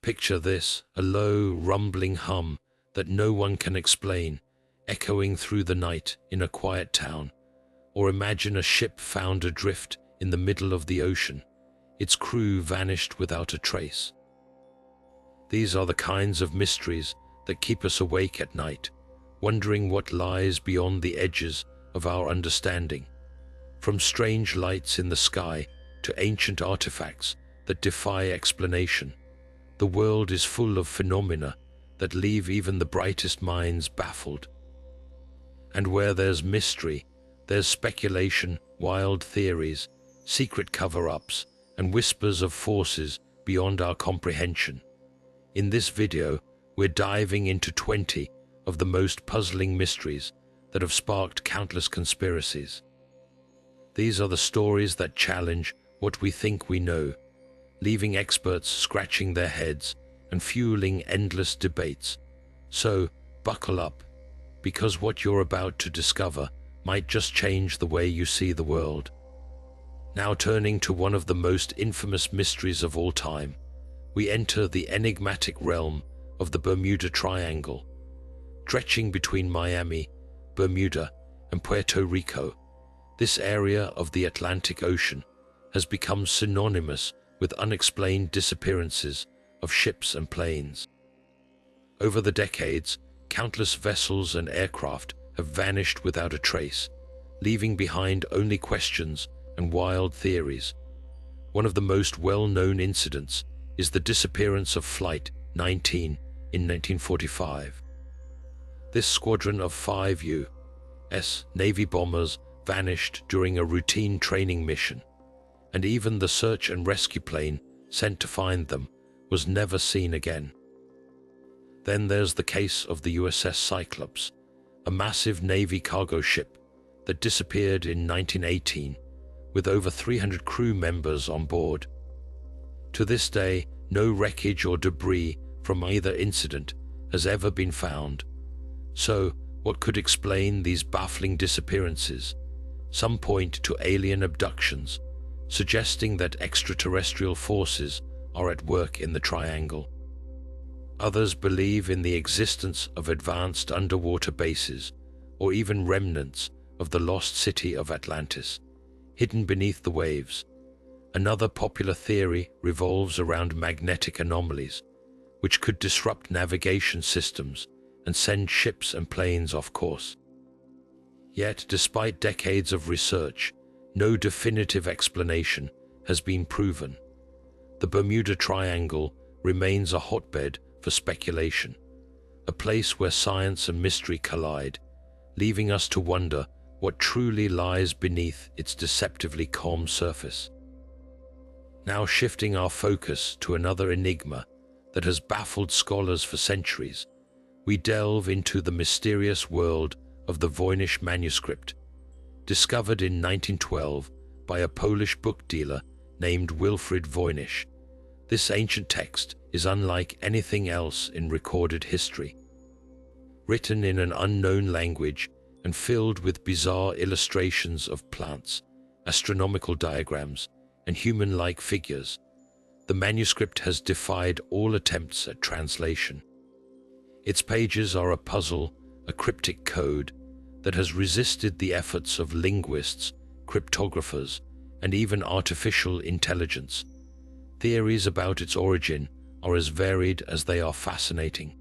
Picture this, a low, rumbling hum that no one can explain, echoing through the night in a quiet town. Or imagine a ship found adrift in the middle of the ocean, its crew vanished without a trace. These are the kinds of mysteries that keep us awake at night, wondering what lies beyond the edges of our understanding. From strange lights in the sky to ancient artifacts that defy explanation, the world is full of phenomena that leave even the brightest minds baffled. And where there's mystery, there's speculation, wild theories, secret cover-ups, and whispers of forces beyond our comprehension. In this video, we're diving into 20 of the most puzzling mysteries that have sparked countless conspiracies. These are the stories that challenge what we think we know, leaving experts scratching their heads and fueling endless debates. So, buckle up, because what you're about to discover might just change the way you see the world. Now turning to one of the most infamous mysteries of all time, we enter the enigmatic realm of the Bermuda Triangle. Stretching between Miami, Bermuda, and Puerto Rico, this area of the Atlantic Ocean has become synonymous with unexplained disappearances of ships and planes. Over the decades, countless vessels and aircraft have vanished without a trace, leaving behind only questions and wild theories. One of the most well-known incidents is the disappearance of Flight 19 in 1945. This squadron of 5 U.S. Navy bombers vanished during a routine training mission, and even the search and rescue plane sent to find them was never seen again. Then there's the case of the USS Cyclops, a massive Navy cargo ship that disappeared in 1918 with over 300 crew members on board. To this day, no wreckage or debris from either incident has ever been found. So, what could explain these baffling disappearances? Some point to alien abductions, suggesting that extraterrestrial forces are at work in the triangle. Others believe in the existence of advanced underwater bases, or even remnants of the lost city of Atlantis, hidden beneath the waves. Another popular theory revolves around magnetic anomalies, which could disrupt navigation systems and send ships and planes off course. Yet, despite decades of research, no definitive explanation has been proven. The Bermuda Triangle remains a hotbed for speculation, a place where science and mystery collide, leaving us to wonder what truly lies beneath its deceptively calm surface. Now shifting our focus to another enigma that has baffled scholars for centuries, we delve into the mysterious world of the Voynich Manuscript, discovered in 1912 by a Polish book dealer named Wilfrid Voynich. This ancient text is unlike anything else in recorded history. Written in an unknown language and filled with bizarre illustrations of plants, astronomical diagrams, and human-like figures, the manuscript has defied all attempts at translation. Its pages are a puzzle, a cryptic code that has resisted the efforts of linguists, cryptographers, and even artificial intelligence. Theories about its origin are as varied as they are fascinating.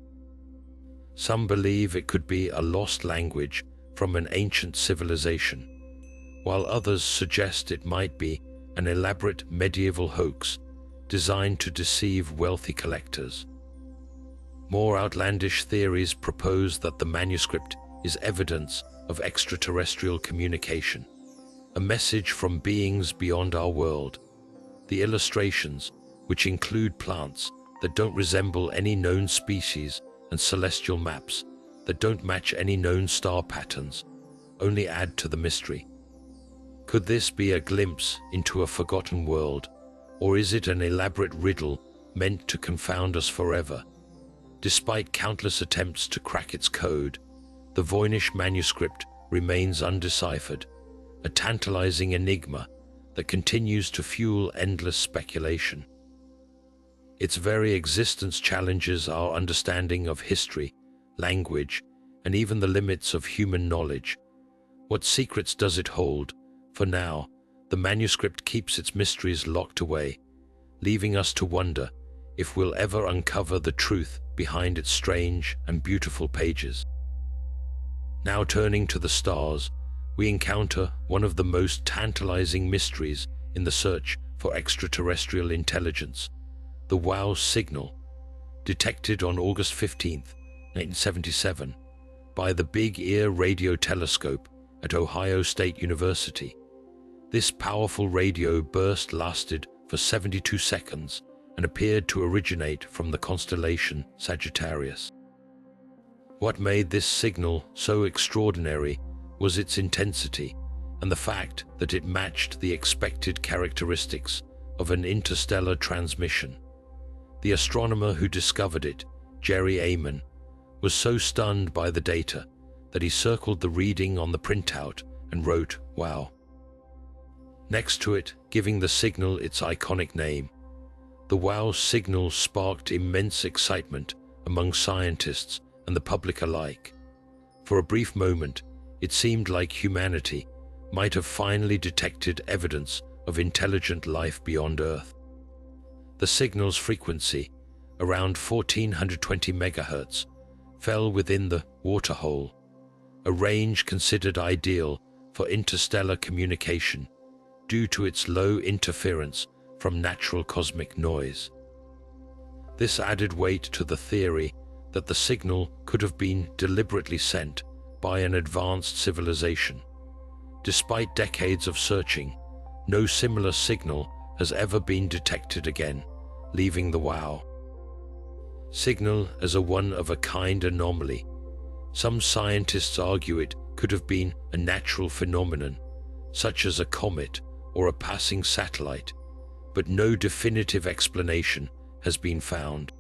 Some believe it could be a lost language from an ancient civilization, while others suggest it might be an elaborate medieval hoax designed to deceive wealthy collectors. More outlandish theories propose that the manuscript is evidence of extraterrestrial communication, a message from beings beyond our world. The illustrations, which include plants that don't resemble any known species and celestial maps that don't match any known star patterns, only add to the mystery. Could this be a glimpse into a forgotten world, or is it an elaborate riddle meant to confound us forever? Despite countless attempts to crack its code, the Voynich Manuscript remains undeciphered, a tantalizing enigma that continues to fuel endless speculation. Its very existence challenges our understanding of history, language, and even the limits of human knowledge. What secrets does it hold? For now, the manuscript keeps its mysteries locked away, leaving us to wonder if we'll ever uncover the truth behind its strange and beautiful pages. Now turning to the stars, we encounter one of the most tantalizing mysteries in the search for extraterrestrial intelligence, the WOW signal, detected on August 15, 1977, by the Big Ear radio telescope at Ohio State University. This powerful radio burst lasted for 72 seconds and appeared to originate from the constellation Sagittarius. What made this signal so extraordinary was its intensity and the fact that it matched the expected characteristics of an interstellar transmission. The astronomer who discovered it, Jerry Amon, was so stunned by the data that he circled the reading on the printout and wrote, "Wow," next to it, giving the signal its iconic name. The WOW signal sparked immense excitement among scientists and the public alike. For a brief moment, it seemed like humanity might have finally detected evidence of intelligent life beyond Earth. The signal's frequency, around 1420 MHz, fell within the waterhole, a range considered ideal for interstellar communication due to its low interference from natural cosmic noise. This added weight to the theory that the signal could have been deliberately sent by an advanced civilization. Despite decades of searching, no similar signal has ever been detected again, leaving the WOW signal as a one-of-a-kind anomaly. Some scientists argue it could have been a natural phenomenon, such as a comet or a passing satellite, but no definitive explanation has been found.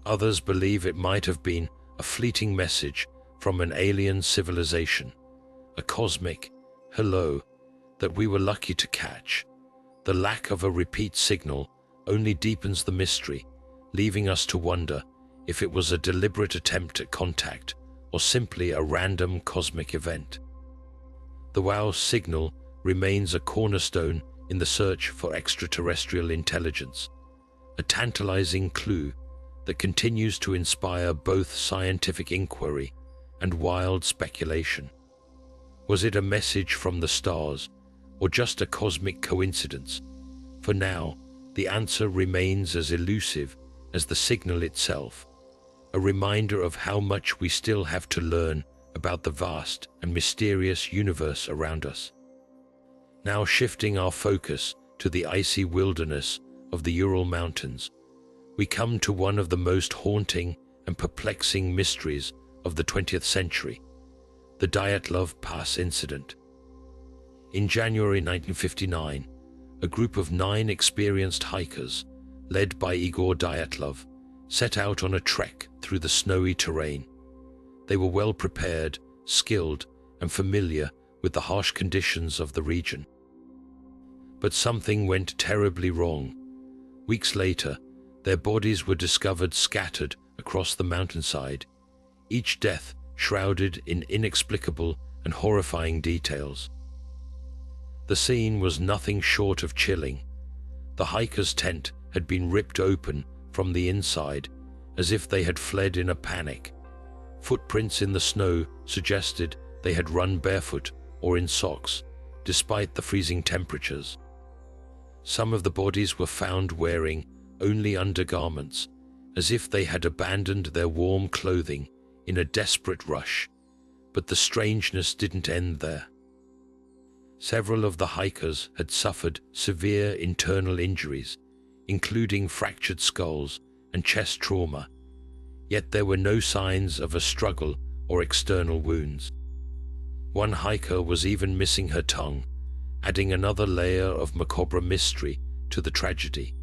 Others believe it might have been a fleeting message from an alien civilization, a cosmic hello that we were lucky to catch. The lack of a repeat signal only deepens the mystery, leaving us to wonder if it was a deliberate attempt at contact or simply a random cosmic event. The WOW signal remains a cornerstone in the search for extraterrestrial intelligence, a tantalizing clue that continues to inspire both scientific inquiry and wild speculation. Was it a message from the stars, or just a cosmic coincidence? For now, the answer remains as elusive as the signal itself, a reminder of how much we still have to learn about the vast and mysterious universe around us. Now shifting our focus to the icy wilderness of the Ural Mountains, we come to one of the most haunting and perplexing mysteries of the 20th century, the Dyatlov Pass Incident. In January 1959, a group of 9 experienced hikers, led by Igor Dyatlov, set out on a trek through the snowy terrain. They were well prepared, skilled, and familiar with the harsh conditions of the region. But something went terribly wrong. Weeks later, their bodies were discovered scattered across the mountainside, each death shrouded in inexplicable and horrifying details. The scene was nothing short of chilling. The hiker's tent had been ripped open from the inside, as if they had fled in a panic. Footprints in the snow suggested they had run barefoot or in socks, despite the freezing temperatures. Some of the bodies were found wearing only undergarments, as if they had abandoned their warm clothing in a desperate rush. But the strangeness didn't end there. Several of the hikers had suffered severe internal injuries, including fractured skulls and chest trauma, yet there were no signs of a struggle or external wounds. One hiker was even missing her tongue, adding another layer of macabre mystery to the tragedy.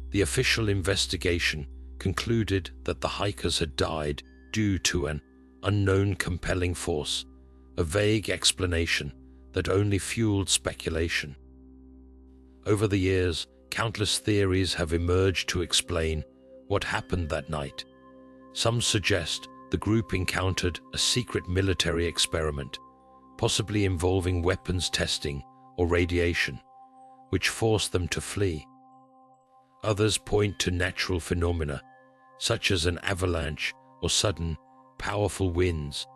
The official investigation concluded that the hikers had died due to an unknown compelling force, a vague explanation that only fueled speculation. Over the years, Countless theories have emerged to explain what happened that night. Some suggest the group encountered a secret military experiment, possibly involving weapons testing or radiation, which forced them to flee. Others point to natural phenomena, such as an avalanche or sudden, powerful winds,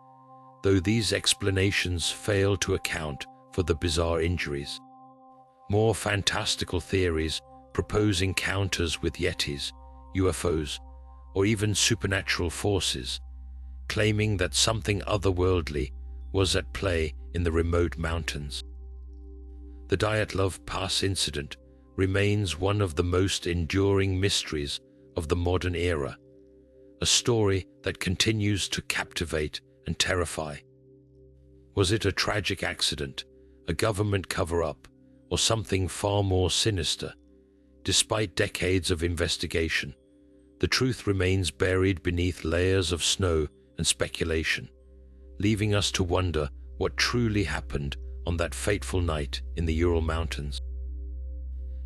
though these explanations fail to account for the bizarre injuries. More fantastical theories propose encounters with yetis, UFOs, or even supernatural forces, claiming that something otherworldly was at play in the remote mountains. The Dyatlov Pass Incident remains one of the most enduring mysteries of the modern era, a story that continues to captivate and terrify. Was it a tragic accident, a government cover-up, or something far more sinister? Despite decades of investigation, the truth remains buried beneath layers of snow and speculation, leaving us to wonder what truly happened on that fateful night in the Ural Mountains.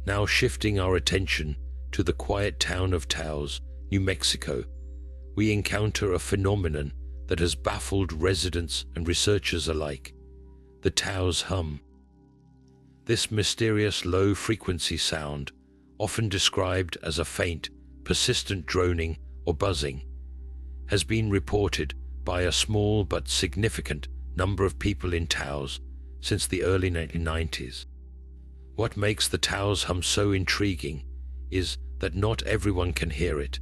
Now shifting our attention to the quiet town of Taos, New Mexico, we encounter a phenomenon that has baffled residents and researchers alike: the Taos Hum. This mysterious low-frequency sound, often described as a faint, persistent droning or buzzing, has been reported by a small but significant number of people in Taos since the early 1990s. What makes the Taos Hum so intriguing is that not everyone can hear it,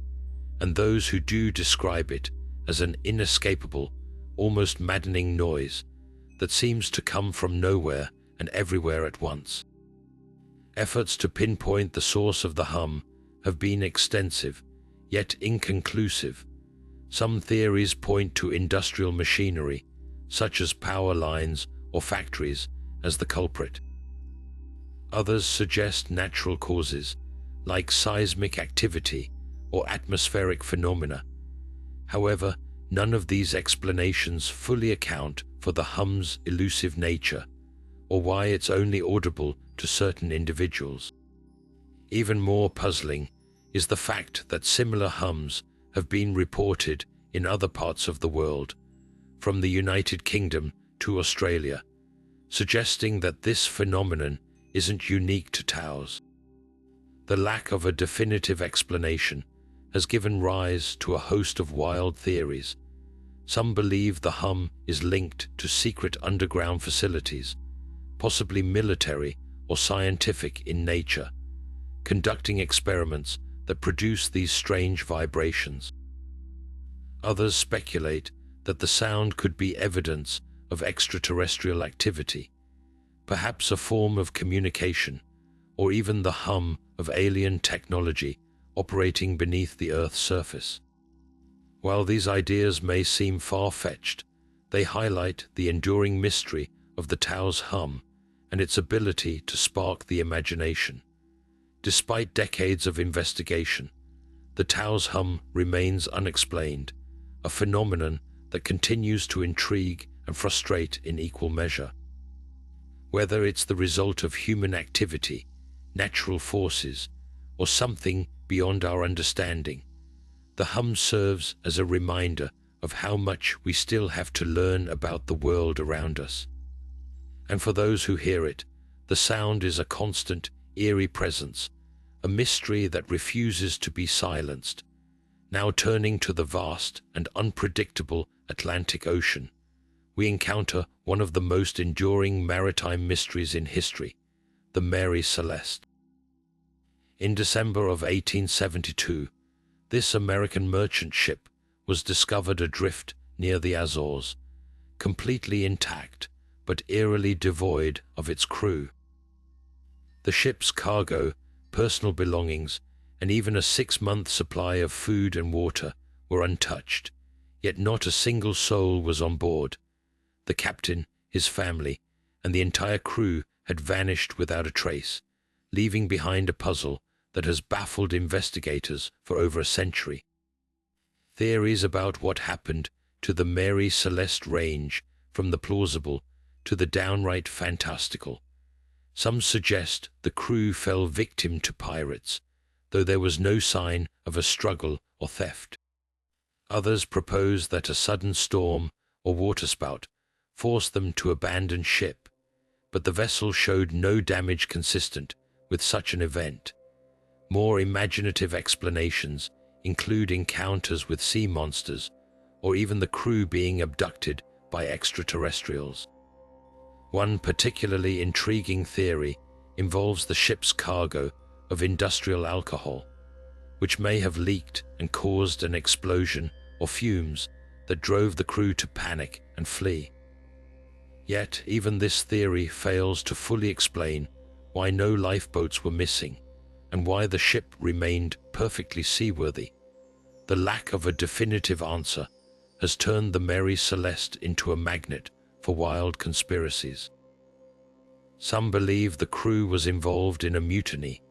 and those who do describe it as an inescapable, almost maddening noise that seems to come from nowhere and everywhere at once. Efforts to pinpoint the source of the hum have been extensive, yet inconclusive. Some theories point to industrial machinery, such as power lines or factories, as the culprit. Others suggest natural causes, like seismic activity or atmospheric phenomena. However, none of these explanations fully account for the hum's elusive nature, or why it's only audible to certain individuals. Even more puzzling is the fact that similar hums have been reported in other parts of the world, from the United Kingdom to Australia, suggesting that this phenomenon isn't unique to Taos. The lack of a definitive explanation has given rise to a host of wild theories. Some believe the hum is linked to secret underground facilities, possibly military or scientific in nature, conducting experiments that produce these strange vibrations. Others speculate that the sound could be evidence of extraterrestrial activity, perhaps a form of communication, or even the hum of alien technology operating beneath the Earth's surface. While these ideas may seem far-fetched, they highlight the enduring mystery of the Taos Hum and its ability to spark the imagination. Despite decades of investigation, the Taos Hum remains unexplained, a phenomenon that continues to intrigue and frustrate in equal measure. Whether it's the result of human activity, natural forces, or something beyond our understanding, the hum serves as a reminder of how much we still have to learn about the world around us. And for those who hear it, the sound is a constant, eerie presence, a mystery that refuses to be silenced. Now turning to the vast and unpredictable Atlantic Ocean, we encounter one of the most enduring maritime mysteries in history, the Mary Celeste. In December of 1872, this American merchant ship was discovered adrift near the Azores, completely intact but eerily devoid of its crew. The ship's cargo, personal belongings, and even a 6-month supply of food and water were untouched, yet not a single soul was on board. The captain, his family, and the entire crew had vanished without a trace, leaving behind a puzzle that has baffled investigators for over a century. Theories about what happened to the Mary Celeste range from the plausible to the downright fantastical. Some suggest the crew fell victim to pirates, though there was no sign of a struggle or theft. Others propose that a sudden storm or waterspout forced them to abandon ship, but the vessel showed no damage consistent with such an event. More imaginative explanations include encounters with sea monsters, or even the crew being abducted by extraterrestrials. One particularly intriguing theory involves the ship's cargo of industrial alcohol, which may have leaked and caused an explosion or fumes that drove the crew to panic and flee. Yet, even this theory fails to fully explain why no lifeboats were missing and why the ship remained perfectly seaworthy. The lack of a definitive answer has turned the Mary Celeste into a magnet for wild conspiracies. Some believe the crew was involved in a mutiny,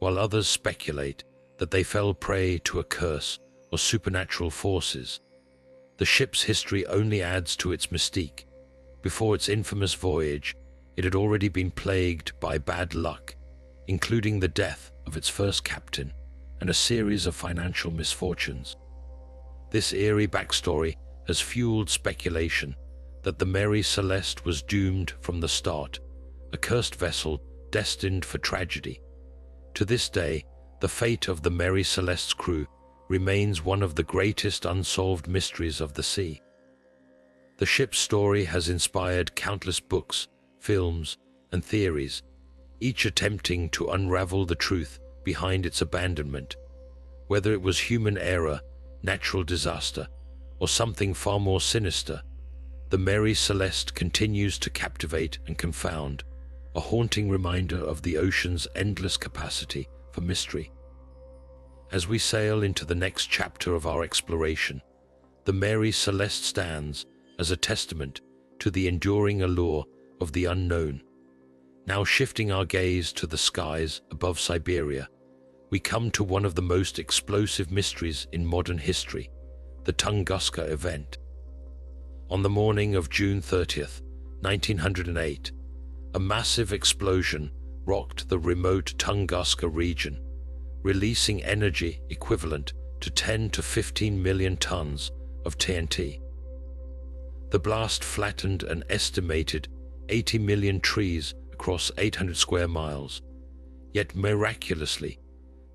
while others speculate that they fell prey to a curse or supernatural forces. The ship's history only adds to its mystique. Before its infamous voyage, it had already been plagued by bad luck, including the death of its first captain and a series of financial misfortunes. This eerie backstory has fueled speculation that the Mary Celeste was doomed from the start, a cursed vessel destined for tragedy. To this day, the fate of the Mary Celeste's crew remains one of the greatest unsolved mysteries of the sea. The ship's story has inspired countless books, films, and theories, each attempting to unravel the truth behind its abandonment. Whether it was human error, natural disaster, or something far more sinister, the Mary Celeste continues to captivate and confound, a haunting reminder of the ocean's endless capacity for mystery. As we sail into the next chapter of our exploration, the Mary Celeste stands as a testament to the enduring allure of the unknown. Now shifting our gaze to the skies above Siberia, we come to one of the most explosive mysteries in modern history, the Tunguska event. On the morning of June 30th, 1908, a massive explosion rocked the remote Tunguska region, releasing energy equivalent to 10 to 15 million tons of TNT. The blast flattened an estimated 80 million trees across 800 square miles, yet miraculously,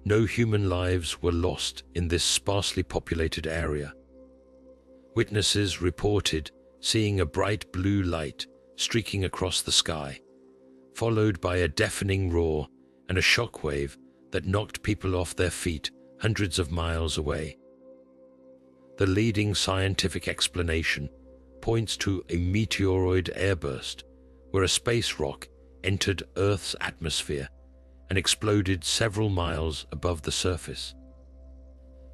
no human lives were lost in this sparsely populated area. Witnesses reported seeing a bright blue light streaking across the sky, followed by a deafening roar and a shockwave that knocked people off their feet hundreds of miles away. The leading scientific explanation points to a meteoroid airburst, where a space rock entered Earth's atmosphere and exploded several miles above the surface.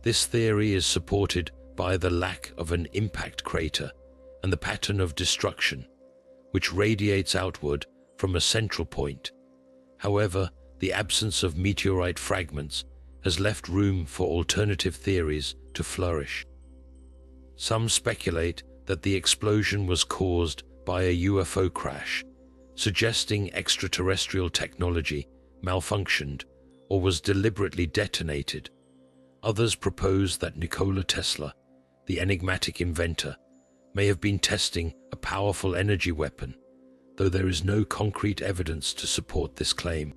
This theory is supported by the lack of an impact crater and the pattern of destruction, which radiates outward from a central point. However, the absence of meteorite fragments has left room for alternative theories to flourish. Some speculate that the explosion was caused by a UFO crash, suggesting extraterrestrial technology malfunctioned or was deliberately detonated. Others propose that Nikola Tesla, the enigmatic inventor, may have been testing a powerful energy weapon, though there is no concrete evidence to support this claim.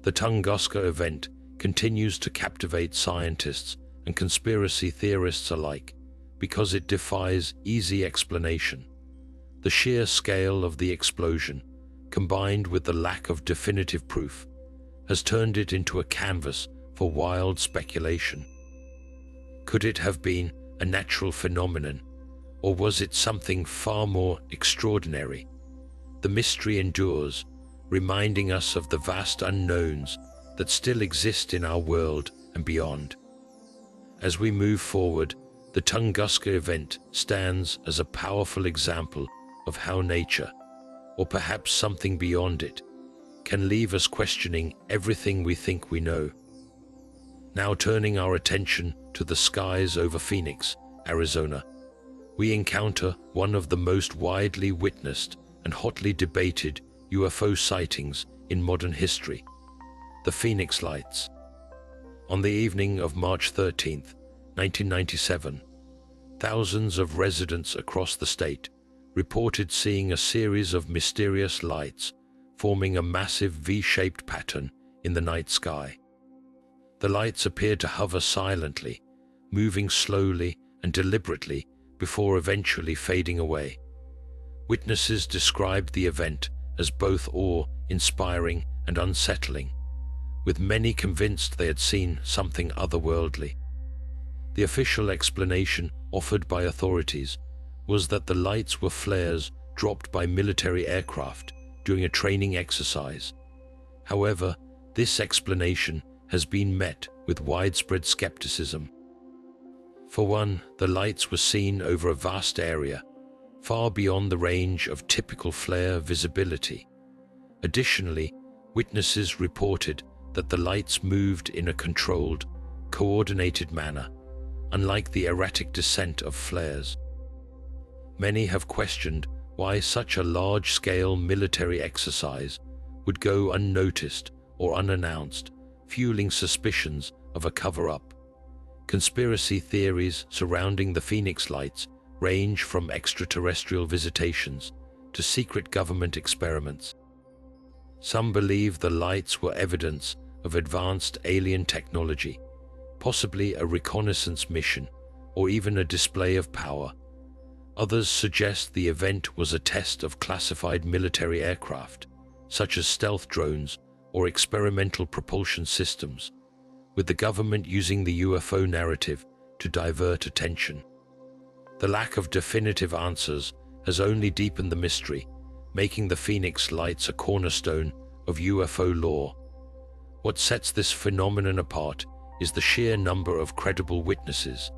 The Tunguska event continues to captivate scientists and conspiracy theorists alike because it defies easy explanation. The sheer scale of the explosion, combined with the lack of definitive proof, has turned it into a canvas for wild speculation. Could it have been a natural phenomenon, or was it something far more extraordinary? The mystery endures, reminding us of the vast unknowns that still exist in our world and beyond. As we move forward, the Tunguska event stands as a powerful example of how nature, or perhaps something beyond it, can leave us questioning everything we think we know. Now turning our attention to the skies over Phoenix, Arizona, we encounter one of the most widely witnessed and hotly debated UFO sightings in modern history: the Phoenix Lights. On the evening of March 13, 1997, thousands of residents across the state reported seeing a series of mysterious lights forming a massive V-shaped pattern in the night sky. The lights appeared to hover silently, moving slowly and deliberately before eventually fading away. Witnesses described the event as both awe-inspiring and unsettling, with many convinced they had seen something otherworldly. The official explanation offered by authorities was that the lights were flares dropped by military aircraft during a training exercise. However, this explanation has been met with widespread skepticism. For one, the lights were seen over a vast area, far beyond the range of typical flare visibility. Additionally, witnesses reported that the lights moved in a controlled, coordinated manner, unlike the erratic descent of flares. Many have questioned why such a large-scale military exercise would go unnoticed or unannounced, fueling suspicions of a cover-up. Conspiracy theories surrounding the Phoenix Lights range from extraterrestrial visitations to secret government experiments. Some believe the lights were evidence of advanced alien technology, possibly a reconnaissance mission or even a display of power. Others suggest the event was a test of classified military aircraft, such as stealth drones or experimental propulsion systems, with the government using the UFO narrative to divert attention. The lack of definitive answers has only deepened the mystery, making the Phoenix Lights a cornerstone of UFO lore. What sets this phenomenon apart is the sheer number of credible witnesses,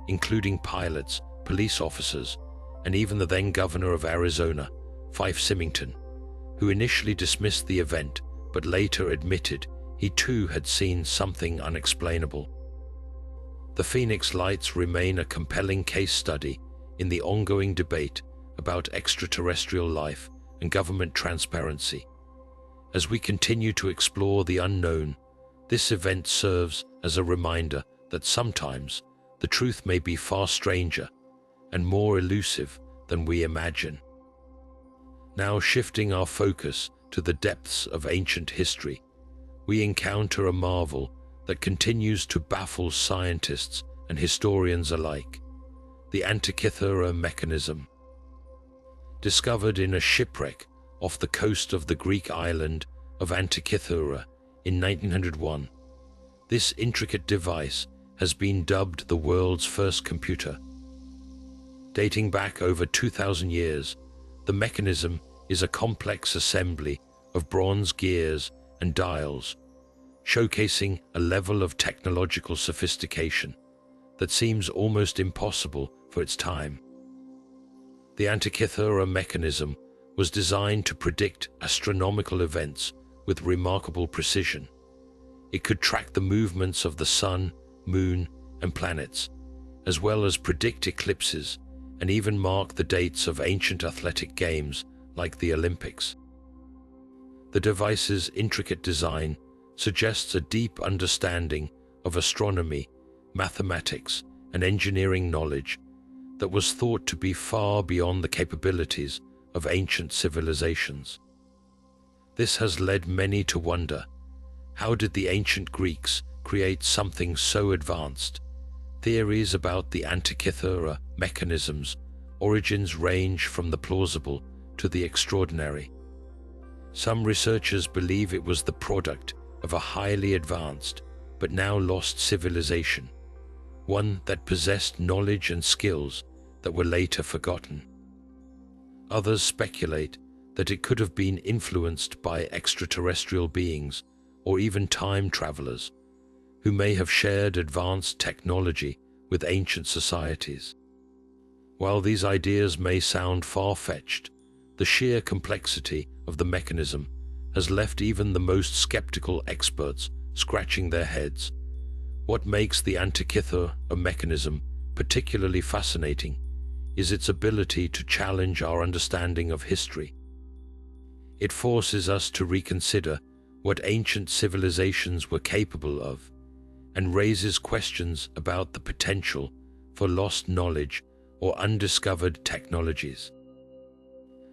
including pilots, police officers, and even the then governor of Arizona, Fife Symington, who initially dismissed the event but later admitted he too had seen something unexplainable. The Phoenix Lights remain a compelling case study in the ongoing debate about extraterrestrial life and government transparency. As we continue to explore the unknown, this event serves as a reminder that sometimes the truth may be far stranger and more elusive than we imagine. Now shifting our focus to the depths of ancient history, we encounter a marvel that continues to baffle scientists and historians alike: the Antikythera mechanism. Discovered in a shipwreck off the coast of the Greek island of Antikythera in 1901, this intricate device has been dubbed the world's first computer. Dating back over 2,000 years, the mechanism is a complex assembly of bronze gears and dials, showcasing a level of technological sophistication that seems almost impossible for its time. The Antikythera mechanism was designed to predict astronomical events with remarkable precision. It could track the movements of the sun, moon, and planets, as well as predict eclipses and even mark the dates of ancient athletic games like the Olympics. The device's intricate design suggests a deep understanding of astronomy, mathematics, and engineering knowledge that was thought to be far beyond the capabilities of ancient civilizations. This has led many to wonder, how did the ancient Greeks create something so advanced? Theories about the Antikythera mechanism's origins range from the plausible to the extraordinary. Some researchers believe it was the product of a highly advanced but now lost civilization, one that possessed knowledge and skills that were later forgotten. Others speculate that it could have been influenced by extraterrestrial beings or even time travelers who may have shared advanced technology with ancient societies. While these ideas may sound far-fetched, the sheer complexity of the mechanism has left even the most skeptical experts scratching their heads. What makes the Antikythera mechanism particularly fascinating is its ability to challenge our understanding of history. It forces us to reconsider what ancient civilizations were capable of, and raises questions about the potential for lost knowledge or undiscovered technologies.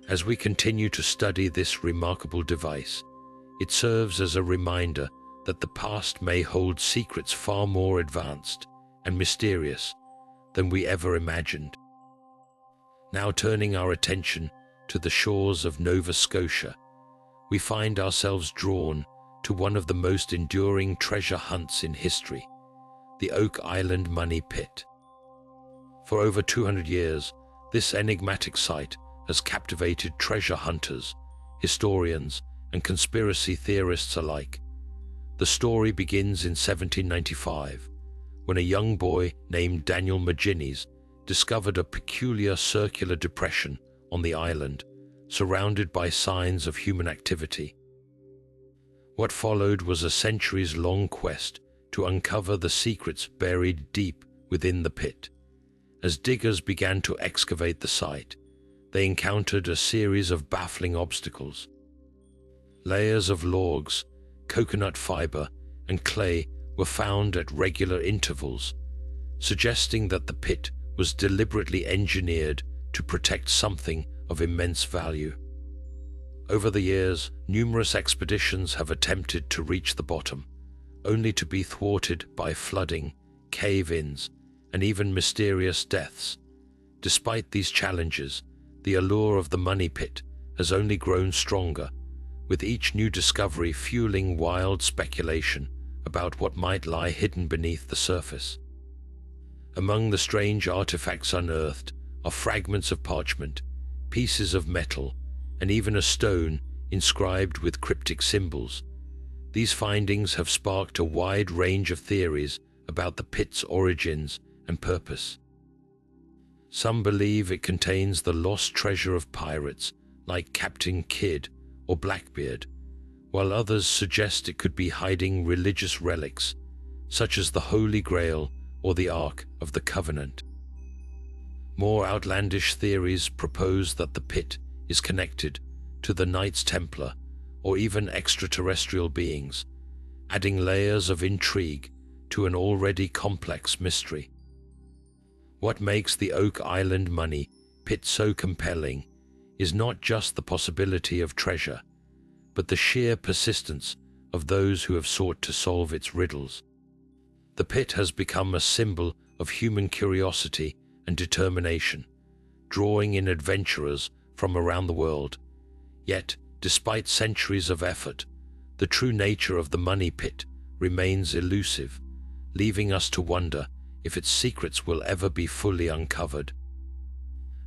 As we continue to study this remarkable device, it serves as a reminder that the past may hold secrets far more advanced and mysterious than we ever imagined. Now turning our attention to the shores of Nova Scotia, we find ourselves drawn to one of the most enduring treasure hunts in history, the Oak Island Money Pit. For over 200 years, this enigmatic site has captivated treasure hunters, historians, and conspiracy theorists alike. The story begins in 1795, when a young boy named Daniel Maginnis discovered a peculiar circular depression on the island, surrounded by signs of human activity. What followed was a centuries-long quest to uncover the secrets buried deep within the pit. As diggers began to excavate the site, they encountered a series of baffling obstacles. Layers of logs, coconut fiber, and clay were found at regular intervals, suggesting that the pit was deliberately engineered to protect something of immense value. Over the years, numerous expeditions have attempted to reach the bottom, only to be thwarted by flooding, cave-ins, and even mysterious deaths. Despite these challenges, the allure of the money pit has only grown stronger, with each new discovery fueling wild speculation about what might lie hidden beneath the surface. Among the strange artifacts unearthed are fragments of parchment, pieces of metal, and even a stone inscribed with cryptic symbols. These findings have sparked a wide range of theories about the pit's origins and purpose. Some believe it contains the lost treasure of pirates like Captain Kidd or Blackbeard, while others suggest it could be hiding religious relics such as the Holy Grail or the Ark of the Covenant. More outlandish theories propose that the pit is connected to the Knights Templar or even extraterrestrial beings, adding layers of intrigue to an already complex mystery. What makes the Oak Island Money Pit so compelling is not just the possibility of treasure, but the sheer persistence of those who have sought to solve its riddles. The pit has become a symbol of human curiosity and determination, drawing in adventurers from around the world. Yet, despite centuries of effort, the true nature of the money pit remains elusive, leaving us to wonder if its secrets will ever be fully uncovered.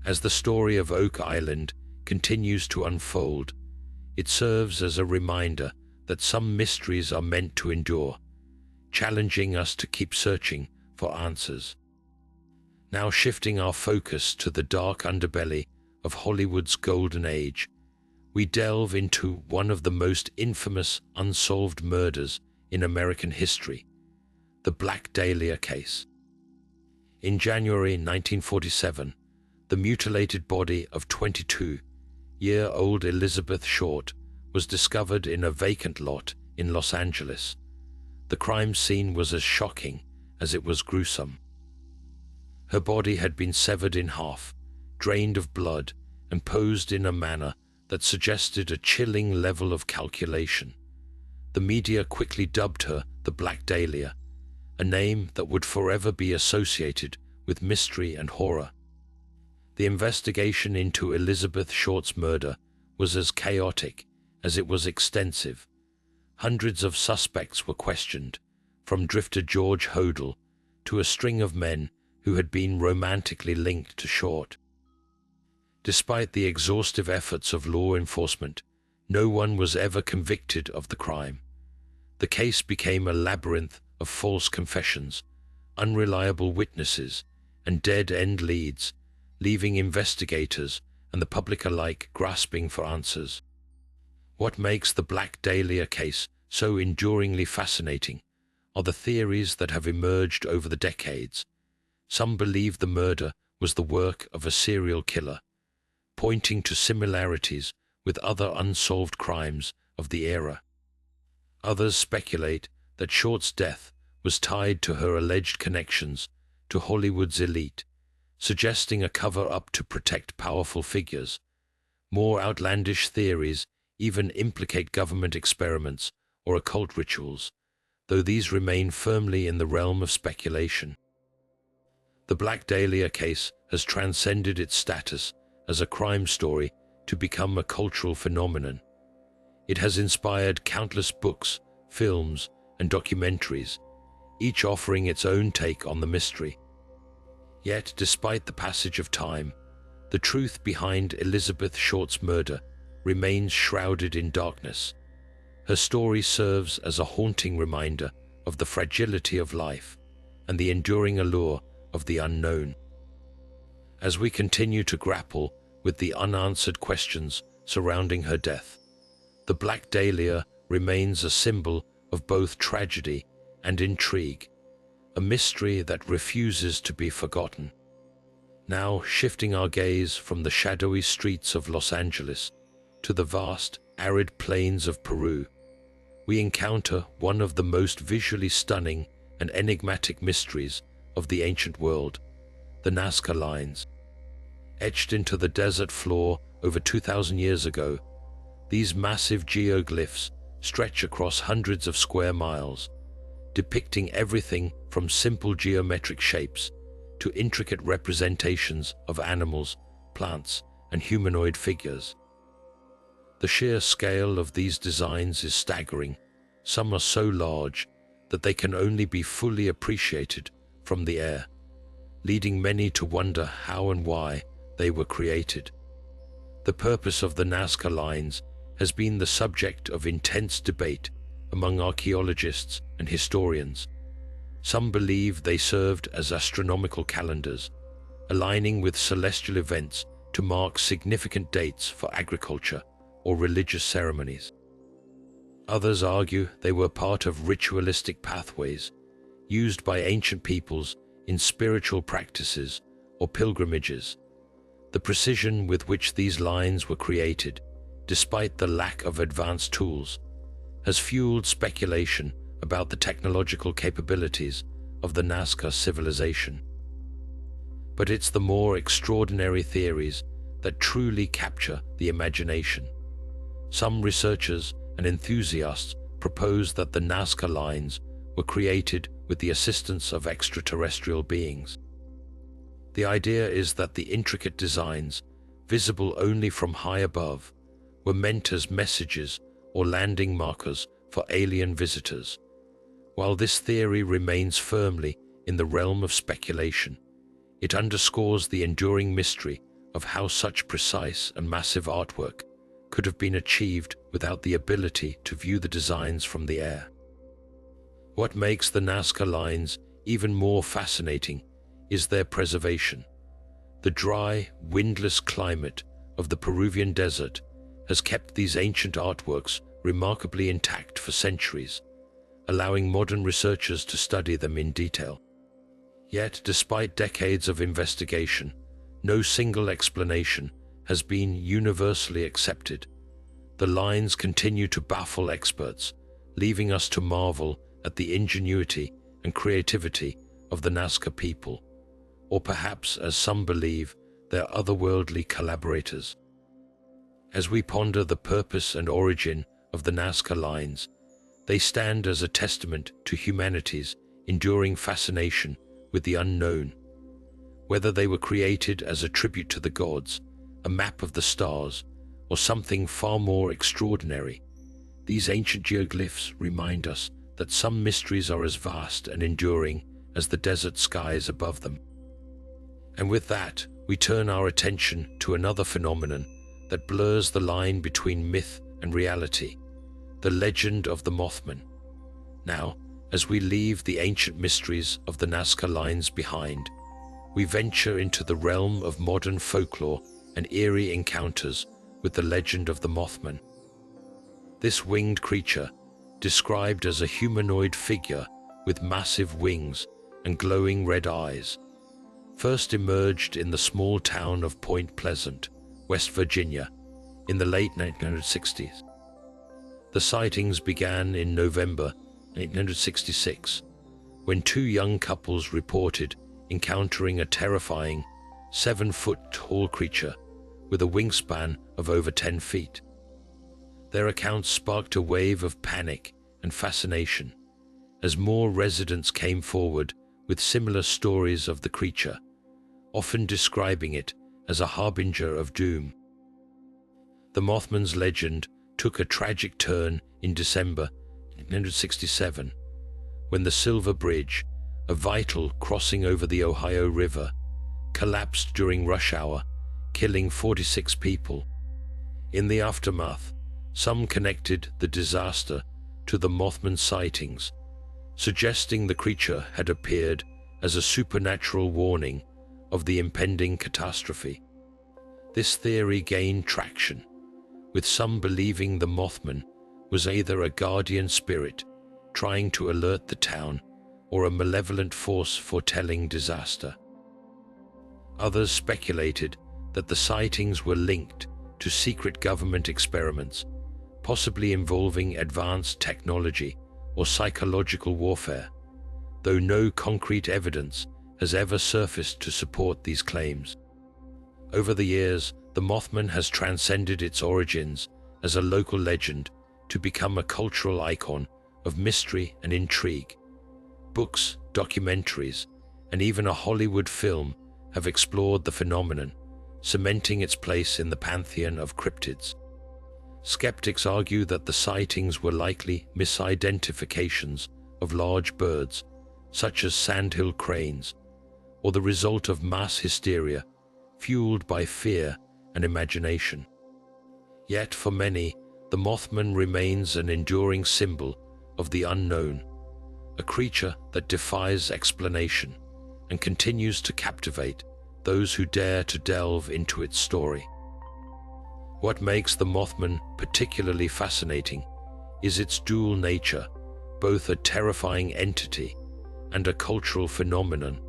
As the story of Oak Island continues to unfold, it serves as a reminder that some mysteries are meant to endure, challenging us to keep searching for answers. Now shifting our focus to the dark underbelly of Hollywood's golden age, we delve into one of the most infamous unsolved murders in American history, the Black Dahlia case. In January 1947, the mutilated body of 22-year-old Elizabeth Short was discovered in a vacant lot in Los Angeles. The crime scene was as shocking as it was gruesome. Her body had been severed in half, drained of blood, and posed in a manner that suggested a chilling level of calculation. The media quickly dubbed her the Black Dahlia, a name that would forever be associated with mystery and horror. The investigation into Elizabeth Short's murder was as chaotic as it was extensive. Hundreds of suspects were questioned, from drifter George Hodel to a string of men who had been romantically linked to Short. Despite the exhaustive efforts of law enforcement, no one was ever convicted of the crime. The case became a labyrinth of false confessions, unreliable witnesses, and dead-end leads, leaving investigators and the public alike grasping for answers. What makes the Black Dahlia case so enduringly fascinating are the theories that have emerged over the decades. Some believe the murder was the work of a serial killer, pointing to similarities with other unsolved crimes of the era. Others speculate that Short's death was tied to her alleged connections to Hollywood's elite, suggesting a cover-up to protect powerful figures. More outlandish theories even implicate government experiments or occult rituals, though these remain firmly in the realm of speculation. The Black Dahlia case has transcended its status as a crime story to become a cultural phenomenon. It has inspired countless books, films, and documentaries, each offering its own take on the mystery. Yet, despite the passage of time, the truth behind Elizabeth Short's murder remains shrouded in darkness. Her story serves as a haunting reminder of the fragility of life and the enduring allure of the unknown. As we continue to grapple with the unanswered questions surrounding her death, the Black Dahlia remains a symbol of both tragedy and intrigue, a mystery that refuses to be forgotten. Now, shifting our gaze from the shadowy streets of Los Angeles to the vast, arid plains of Peru, we encounter one of the most visually stunning and enigmatic mysteries of the ancient world, the Nazca lines. Etched into the desert floor over 2,000 years ago, these massive geoglyphs stretch across hundreds of square miles, depicting everything from simple geometric shapes to intricate representations of animals, plants, and humanoid figures. The sheer scale of these designs is staggering. Some are so large that they can only be fully appreciated from the air, leading many to wonder how and why they were created. The purpose of the Nazca lines has been the subject of intense debate among archaeologists and historians. Some believe they served as astronomical calendars, aligning with celestial events to mark significant dates for agriculture or religious ceremonies. Others argue they were part of ritualistic pathways used by ancient peoples in spiritual practices or pilgrimages. The precision with which these lines were created, despite the lack of advanced tools, has fueled speculation about the technological capabilities of the Nazca civilization. But it's the more extraordinary theories that truly capture the imagination. Some researchers and enthusiasts propose that the Nazca lines were created with the assistance of extraterrestrial beings. The idea is that the intricate designs, visible only from high above, were meant as messages or landing markers for alien visitors. While this theory remains firmly in the realm of speculation, it underscores the enduring mystery of how such precise and massive artwork could have been achieved without the ability to view the designs from the air. What makes the Nazca lines even more fascinating is their preservation. The dry, windless climate of the Peruvian desert has kept these ancient artworks remarkably intact for centuries, allowing modern researchers to study them in detail. Yet, despite decades of investigation, no single explanation has been universally accepted. The lines continue to baffle experts, leaving us to marvel at the ingenuity and creativity of the Nazca people, or perhaps, as some believe, their otherworldly collaborators. As we ponder the purpose and origin of the Nazca lines, they stand as a testament to humanity's enduring fascination with the unknown. Whether they were created as a tribute to the gods, a map of the stars, or something far more extraordinary, these ancient geoglyphs remind us that some mysteries are as vast and enduring as the desert skies above them. And with that, we turn our attention to another phenomenon that blurs the line between myth and reality, the legend of the Mothman. Now, as we leave the ancient mysteries of the Nazca lines behind, we venture into the realm of modern folklore and eerie encounters with the legend of the Mothman. This winged creature, described as a humanoid figure with massive wings and glowing red eyes, first emerged in the small town of Point Pleasant, West Virginia, in the late 1960s. The sightings began in November 1966, when two young couples reported encountering a terrifying 7-foot-tall creature with a wingspan of over 10 feet. Their accounts sparked a wave of panic and fascination as more residents came forward with similar stories of the creature, often describing it as a harbinger of doom. The Mothman's legend took a tragic turn in December 1967, when the Silver Bridge, a vital crossing over the Ohio River, collapsed during rush hour, killing 46 people. In the aftermath, some connected the disaster to the Mothman sightings, suggesting the creature had appeared as a supernatural warning of the impending catastrophe. This theory gained traction, with some believing the Mothman was either a guardian spirit trying to alert the town or a malevolent force foretelling disaster. Others speculated that the sightings were linked to secret government experiments, possibly involving advanced technology or psychological warfare, though no concrete evidence has ever surfaced to support these claims. Over the years, the Mothman has transcended its origins as a local legend to become a cultural icon of mystery and intrigue. Books, documentaries, and even a Hollywood film have explored the phenomenon, cementing its place in the pantheon of cryptids. Skeptics argue that the sightings were likely misidentifications of large birds, such as sandhill cranes, or the result of mass hysteria fueled by fear and imagination. Yet for many, the Mothman remains an enduring symbol of the unknown, a creature that defies explanation and continues to captivate those who dare to delve into its story. What makes the Mothman particularly fascinating is its dual nature, both a terrifying entity and a cultural phenomenon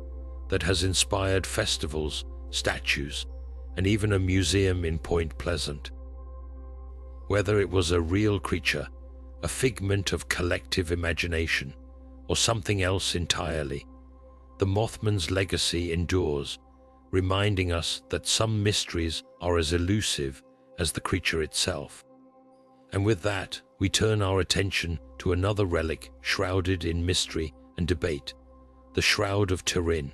that has inspired festivals, statues, and even a museum in Point Pleasant. Whether it was a real creature, a figment of collective imagination, or something else entirely, the Mothman's legacy endures, reminding us that some mysteries are as elusive as the creature itself. And with that, we turn our attention to another relic shrouded in mystery and debate, the Shroud of Turin.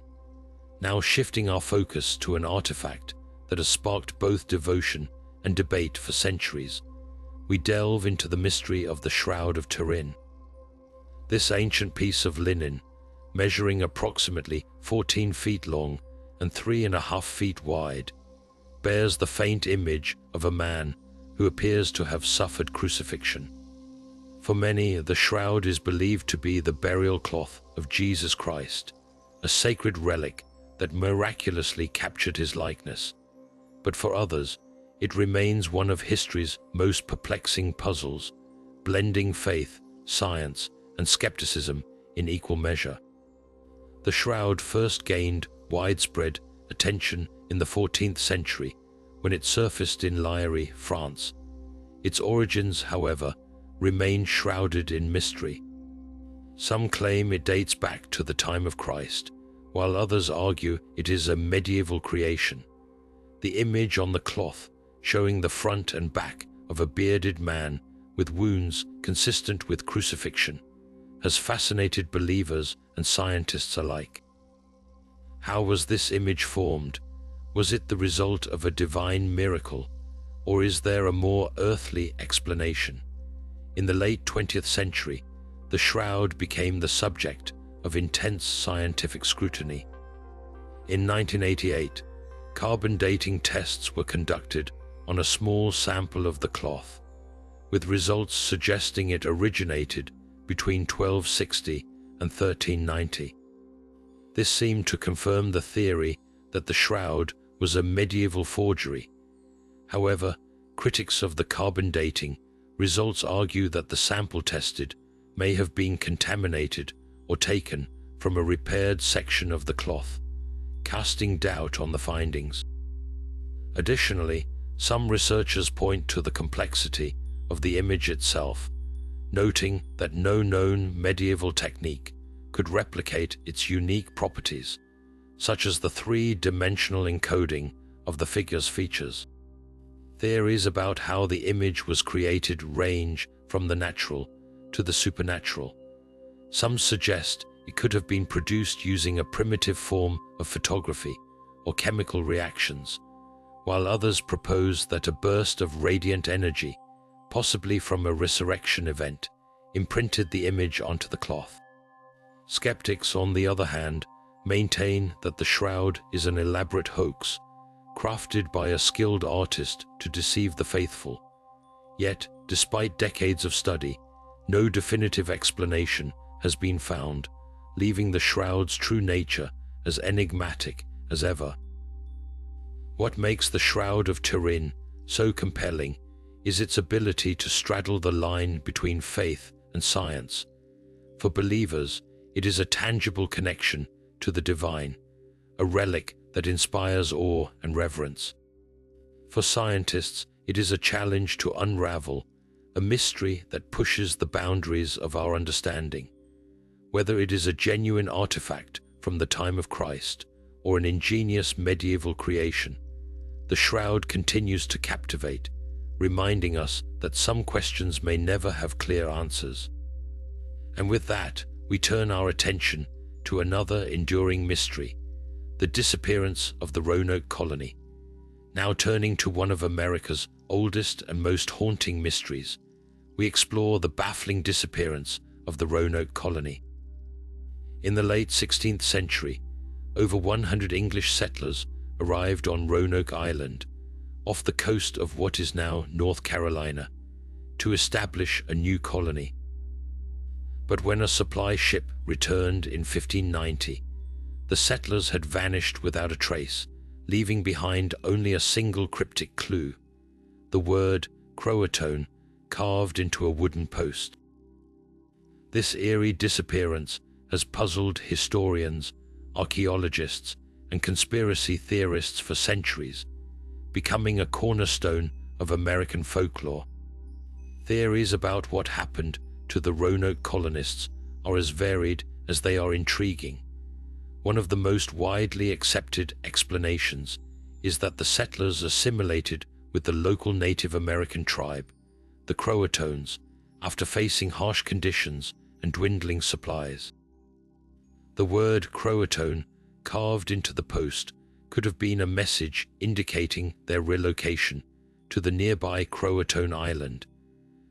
Now shifting our focus to an artifact that has sparked both devotion and debate for centuries, we delve into the mystery of the Shroud of Turin. This ancient piece of linen, measuring approximately 14 feet long and 3.5 feet wide, bears the faint image of a man who appears to have suffered crucifixion. For many, the shroud is believed to be the burial cloth of Jesus Christ, a sacred relic that miraculously captured his likeness. But for others, it remains one of history's most perplexing puzzles, blending faith, science, and skepticism in equal measure. The shroud first gained widespread attention in the 14th century when it surfaced in Liège, France. Its origins, however, remain shrouded in mystery. Some claim it dates back to the time of Christ, while others argue it is a medieval creation. The image on the cloth, showing the front and back of a bearded man with wounds consistent with crucifixion, has fascinated believers and scientists alike. How was this image formed? Was it the result of a divine miracle, or is there a more earthly explanation? In the late 20th century, the shroud became the subject of intense scientific scrutiny. In 1988, carbon dating tests were conducted on a small sample of the cloth, with results suggesting it originated between 1260 and 1390. This seemed to confirm the theory that the shroud was a medieval forgery. However, critics of the carbon dating results argue that the sample tested may have been contaminated or taken from a repaired section of the cloth, casting doubt on the findings. Additionally, Some researchers point to the complexity of the image itself, noting that no known medieval technique could replicate its unique properties, such as the three-dimensional encoding of the figure's features. Theories about how the image was created range from the natural to the supernatural. Some suggest it could have been produced using a primitive form of photography or chemical reactions, while others propose that a burst of radiant energy, possibly from a resurrection event, imprinted the image onto the cloth. Skeptics, on the other hand, maintain that the shroud is an elaborate hoax, crafted by a skilled artist to deceive the faithful. Yet, despite decades of study, no definitive explanation has been found, leaving the shroud's true nature as enigmatic as ever. What makes the Shroud of Turin so compelling is its ability to straddle the line between faith and science. For believers, it is a tangible connection to the divine, a relic that inspires awe and reverence. For scientists, it is a challenge to unravel, a mystery that pushes the boundaries of our understanding. Whether it is a genuine artifact from the time of Christ or an ingenious medieval creation, the shroud continues to captivate, reminding us that some questions may never have clear answers. And with that, we turn our attention to another enduring mystery, the disappearance of the Roanoke colony. Now turning to one of America's oldest and most haunting mysteries, we explore the baffling disappearance of the Roanoke colony. In the late 16th century, over 100 English settlers arrived on Roanoke Island, off the coast of what is now North Carolina, to establish a new colony. But when a supply ship returned in 1590, the settlers had vanished without a trace, leaving behind only a single cryptic clue: the word Croatoan carved into a wooden post. This eerie disappearance has puzzled historians, archaeologists, and conspiracy theorists for centuries, becoming a cornerstone of American folklore. Theories about what happened to the Roanoke colonists are as varied as they are intriguing. One of the most widely accepted explanations is that the settlers assimilated with the local Native American tribe, the Croatoans, after facing harsh conditions and dwindling supplies. The word Croatoan carved into the post could have been a message indicating their relocation to the nearby Croatoan island.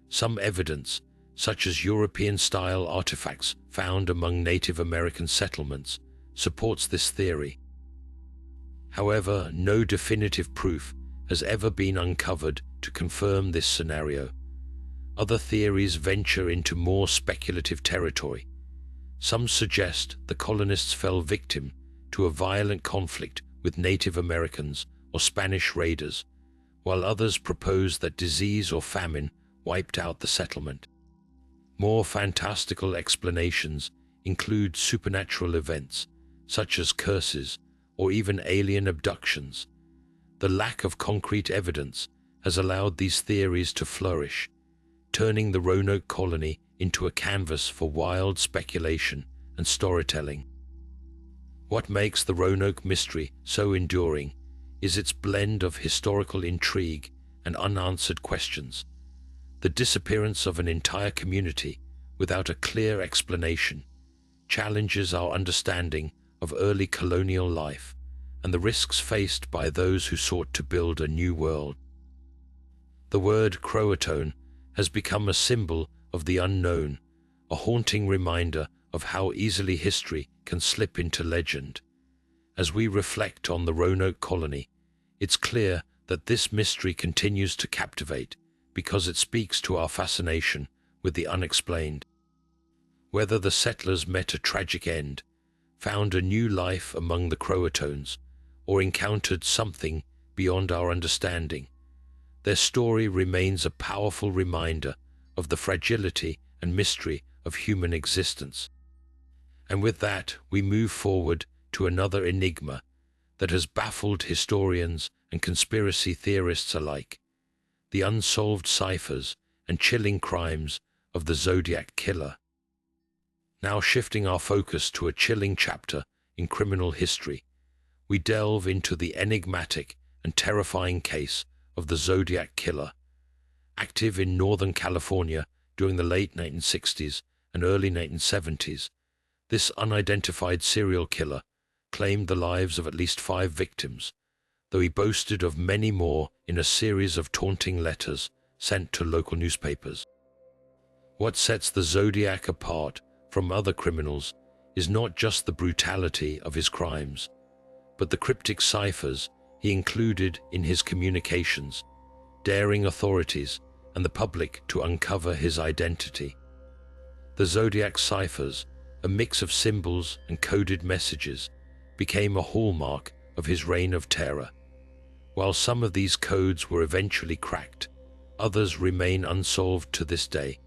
Some evidence, such as European-style artifacts found among Native American settlements, supports this theory. However, no definitive proof has ever been uncovered to confirm this scenario. Other theories venture into more speculative territory. Some suggest the colonists fell victim to a violent conflict with Native Americans or Spanish raiders, while others propose that disease or famine wiped out the settlement. More fantastical explanations include supernatural events, such as curses or even alien abductions. The lack of concrete evidence has allowed these theories to flourish, turning the Roanoke colony into a canvas for wild speculation and storytelling. What makes the Roanoke mystery so enduring is its blend of historical intrigue and unanswered questions. The disappearance of an entire community without a clear explanation challenges our understanding of early colonial life and the risks faced by those who sought to build a new world. The word Croatoan has become a symbol of the unknown, a haunting reminder of how easily history can slip into legend. As we reflect on the Roanoke colony, it's clear that this mystery continues to captivate because it speaks to our fascination with the unexplained. Whether the settlers met a tragic end, found a new life among the Croatoans, or encountered something beyond our understanding, their story remains a powerful reminder of the fragility and mystery of human existence. And with that, we move forward to another enigma that has baffled historians and conspiracy theorists alike, the unsolved ciphers and chilling crimes of the Zodiac Killer. Now shifting our focus to a chilling chapter in criminal history, we delve into the enigmatic and terrifying case of the Zodiac Killer. Active in Northern California during the late 1960s and early 1970s, this unidentified serial killer claimed the lives of at least 5 victims, though he boasted of many more in a series of taunting letters sent to local newspapers. What sets the Zodiac apart from other criminals is not just the brutality of his crimes, but the cryptic ciphers he included in his communications, daring authorities and the public to uncover his identity. The Zodiac ciphers, a mix of symbols and coded messages, became a hallmark of his reign of terror. While some of these codes were eventually cracked, others remain unsolved to this day,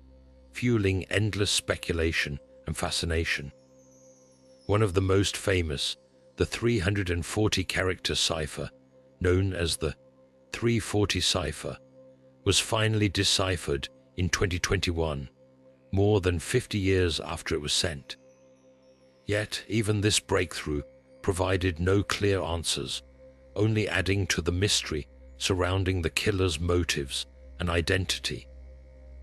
fueling endless speculation and fascination. One of the most famous, the 340-character cipher, known as the 340 cipher, was finally deciphered in 2021, more than 50 years after it was sent. Yet, even this breakthrough provided no clear answers, only adding to the mystery surrounding the killer's motives and identity.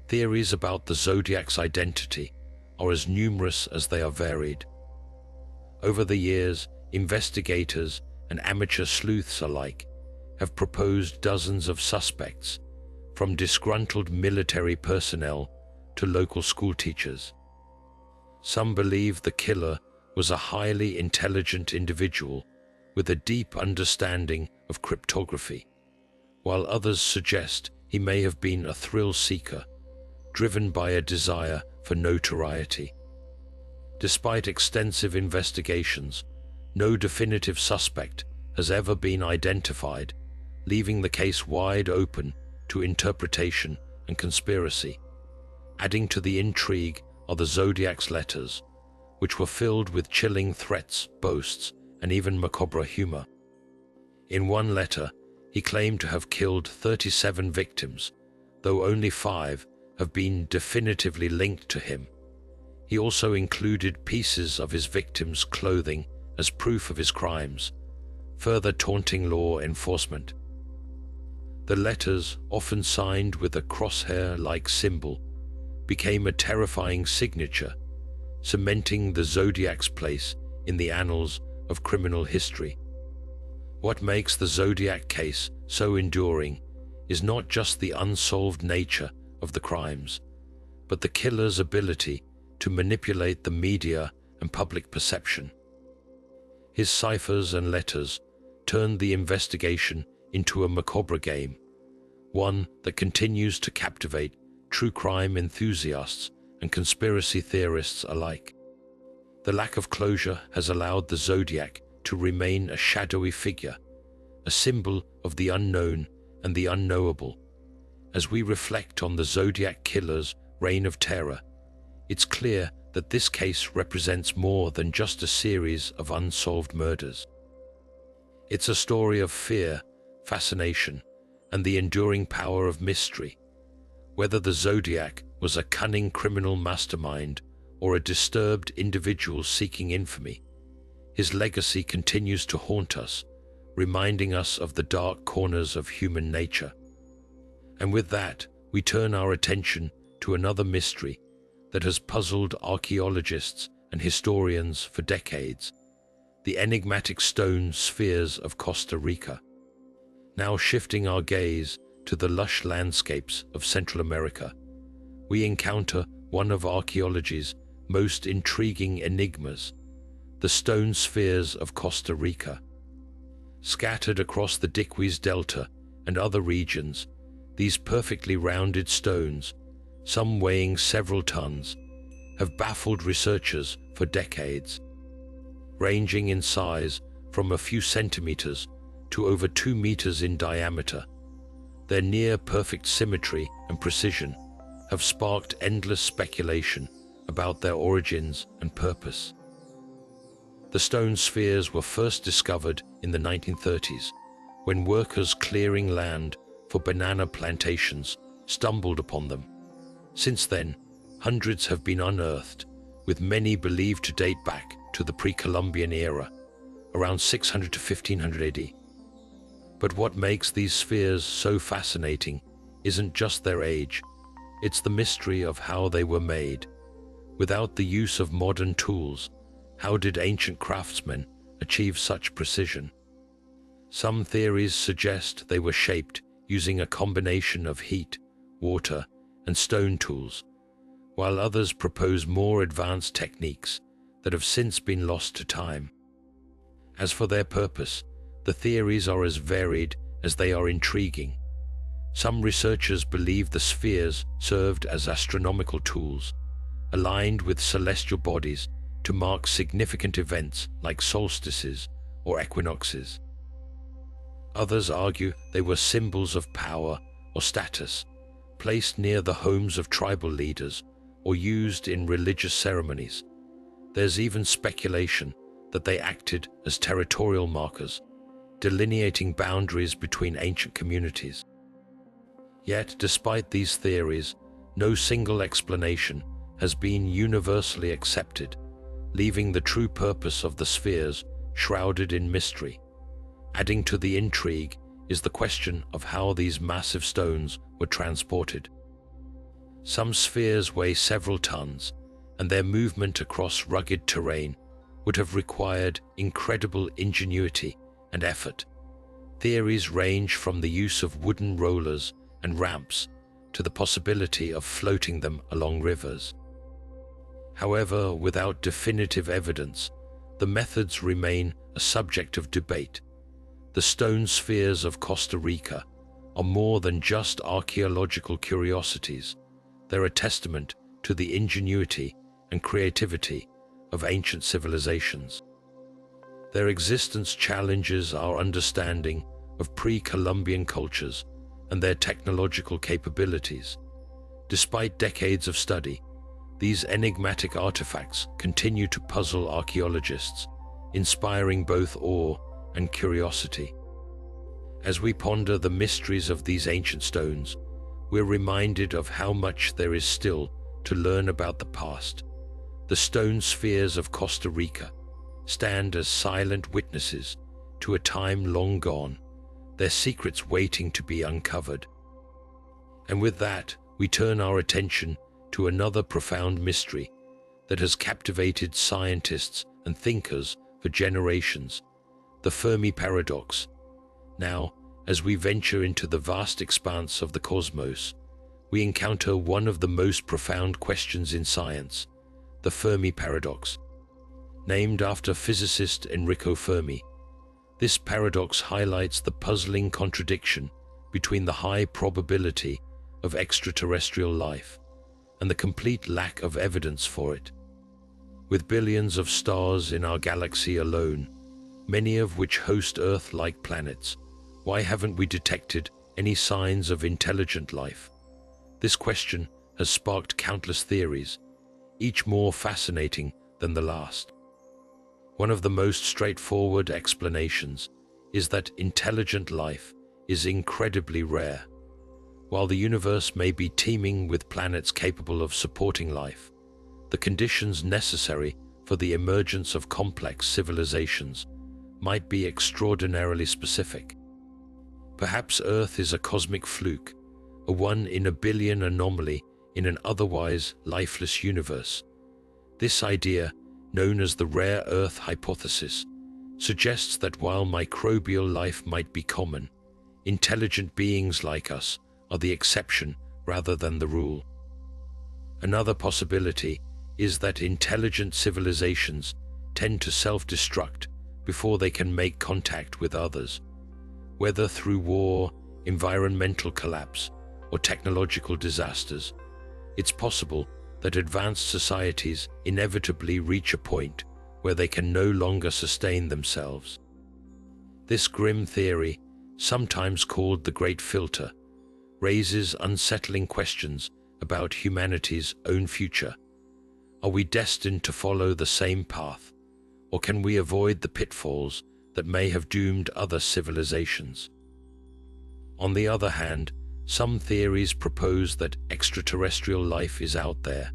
Theories about the Zodiac's identity are as numerous as they are varied. Over the years, investigators and amateur sleuths alike have proposed dozens of suspects, from disgruntled military personnel to local schoolteachers. Some believe the killer was a highly intelligent individual with a deep understanding of cryptography, while others suggest he may have been a thrill seeker, driven by a desire for notoriety. Despite extensive investigations, no definitive suspect has ever been identified, leaving the case wide open to interpretation and conspiracy. Adding to the intrigue are the Zodiac's letters, which were filled with chilling threats, boasts, and even macabre humor. In one letter, he claimed to have killed 37 victims, though only 5 have been definitively linked to him. He also included pieces of his victims' clothing as proof of his crimes, further taunting law enforcement. The letters, often signed with a crosshair-like symbol, became a terrifying signature, cementing the Zodiac's place in the annals of criminal history. What makes the Zodiac case so enduring is not just the unsolved nature of the crimes, but the killer's ability to manipulate the media and public perception. His ciphers and letters turned the investigation into a macabre game, one that continues to captivate true crime enthusiasts and conspiracy theorists alike. The lack of closure has allowed the Zodiac to remain a shadowy figure, a symbol of the unknown and the unknowable. As we reflect on the Zodiac Killer's reign of terror, it's clear that this case represents more than just a series of unsolved murders. It's a story of fear, fascination, and the enduring power of mystery. Whether the Zodiac was a cunning criminal mastermind or a disturbed individual seeking infamy, his legacy continues to haunt us, reminding us of the dark corners of human nature. And with that, we turn our attention to another mystery that has puzzled archaeologists and historians for decades: the enigmatic stone spheres of Costa Rica. Now shifting our gaze to the lush landscapes of Central America, we encounter one of archaeology's most intriguing enigmas: the stone spheres of Costa Rica. Scattered across the Diquís Delta and other regions, these perfectly rounded stones, some weighing several tons, have baffled researchers for decades. Ranging in size from a few centimeters to over 2 meters in diameter, their near-perfect symmetry and precision have sparked endless speculation about their origins and purpose. The stone spheres were first discovered in the 1930s, when workers clearing land for banana plantations stumbled upon them. Since then, hundreds have been unearthed, with many believed to date back to the pre-Columbian era, around 600 to 1500 AD. But what makes these spheres so fascinating isn't just their age, it's the mystery of how they were made. Without the use of modern tools, how did ancient craftsmen achieve such precision? Some theories suggest they were shaped using a combination of heat, water, and stone tools, while others propose more advanced techniques that have since been lost to time. As for their purpose, the theories are as varied as they are intriguing. Some researchers believe the spheres served as astronomical tools, aligned with celestial bodies to mark significant events like solstices or equinoxes. Others argue they were symbols of power or status, placed near the homes of tribal leaders or used in religious ceremonies. There's even speculation that they acted as territorial markers, delineating boundaries between ancient communities. Yet, despite these theories, no single explanation has been universally accepted, leaving the true purpose of the spheres shrouded in mystery. Adding to the intrigue is the question of how these massive stones were transported. Some spheres weigh several tons, and their movement across rugged terrain would have required incredible ingenuity and effort. Theories range from the use of wooden rollers and ramps to the possibility of floating them along rivers. However, without definitive evidence, the methods remain a subject of debate. The stone spheres of Costa Rica are more than just archaeological curiosities. They're a testament to the ingenuity and creativity of ancient civilizations. Their existence challenges our understanding of pre-Columbian cultures and their technological capabilities. Despite decades of study, these enigmatic artifacts continue to puzzle archaeologists, inspiring both awe and curiosity. As we ponder the mysteries of these ancient stones, we're reminded of how much there is still to learn about the past. The stone spheres of Costa Rica stand as silent witnesses to a time long gone, their secrets waiting to be uncovered. And with that, we turn our attention to another profound mystery that has captivated scientists and thinkers for generations: the Fermi paradox. Now, as we venture into the vast expanse of the cosmos, we encounter one of the most profound questions in science, the Fermi paradox. Named after physicist Enrico Fermi, this paradox highlights the puzzling contradiction between the high probability of extraterrestrial life and the complete lack of evidence for it. With billions of stars in our galaxy alone, many of which host Earth-like planets, why haven't we detected any signs of intelligent life? This question has sparked countless theories, each more fascinating than the last. One of the most straightforward explanations is that intelligent life is incredibly rare. While the universe may be teeming with planets capable of supporting life, the conditions necessary for the emergence of complex civilizations might be extraordinarily specific. Perhaps Earth is a cosmic fluke, a one-in-a-billion anomaly in an otherwise lifeless universe. This idea, known as the rare Earth hypothesis, suggests that while microbial life might be common, intelligent beings like us are the exception rather than the rule. Another possibility is that intelligent civilizations tend to self-destruct before they can make contact with others. Whether through war, environmental collapse, or technological disasters, it's possible that advanced societies inevitably reach a point where they can no longer sustain themselves. This grim theory, sometimes called the Great Filter, raises unsettling questions about humanity's own future. Are we destined to follow the same path, or can we avoid the pitfalls that may have doomed other civilizations? On the other hand, some theories propose that extraterrestrial life is out there,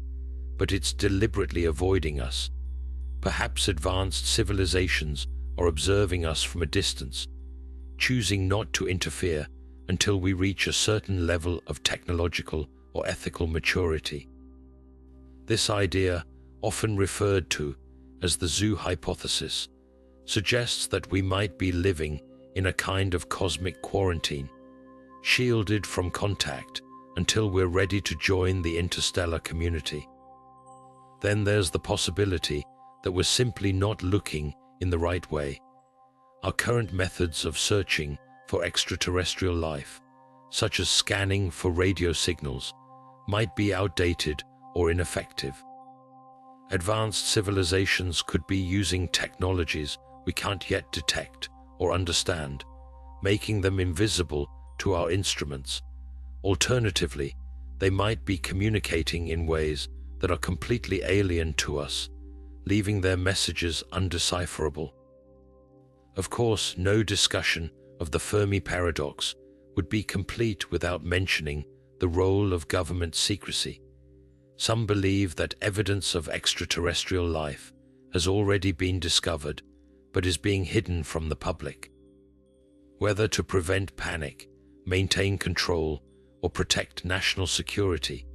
but it's deliberately avoiding us. Perhaps advanced civilizations are observing us from a distance, choosing not to interfere until we reach a certain level of technological or ethical maturity. This idea, often referred to as the zoo hypothesis, suggests that we might be living in a kind of cosmic quarantine, shielded from contact until we're ready to join the interstellar community. Then there's the possibility that we're simply not looking in the right way. Our current methods of searching for extraterrestrial life, such as scanning for radio signals, might be outdated or ineffective. Advanced civilizations could be using technologies we can't yet detect or understand, making them invisible to our instruments. Alternatively, they might be communicating in ways that are completely alien to us, leaving their messages undecipherable. Of course, no discussion of the Fermi paradox would be complete without mentioning the role of government secrecy. Some believe that evidence of extraterrestrial life has already been discovered, but is being hidden from the public. Whether to prevent panic, maintain control, or protect national security,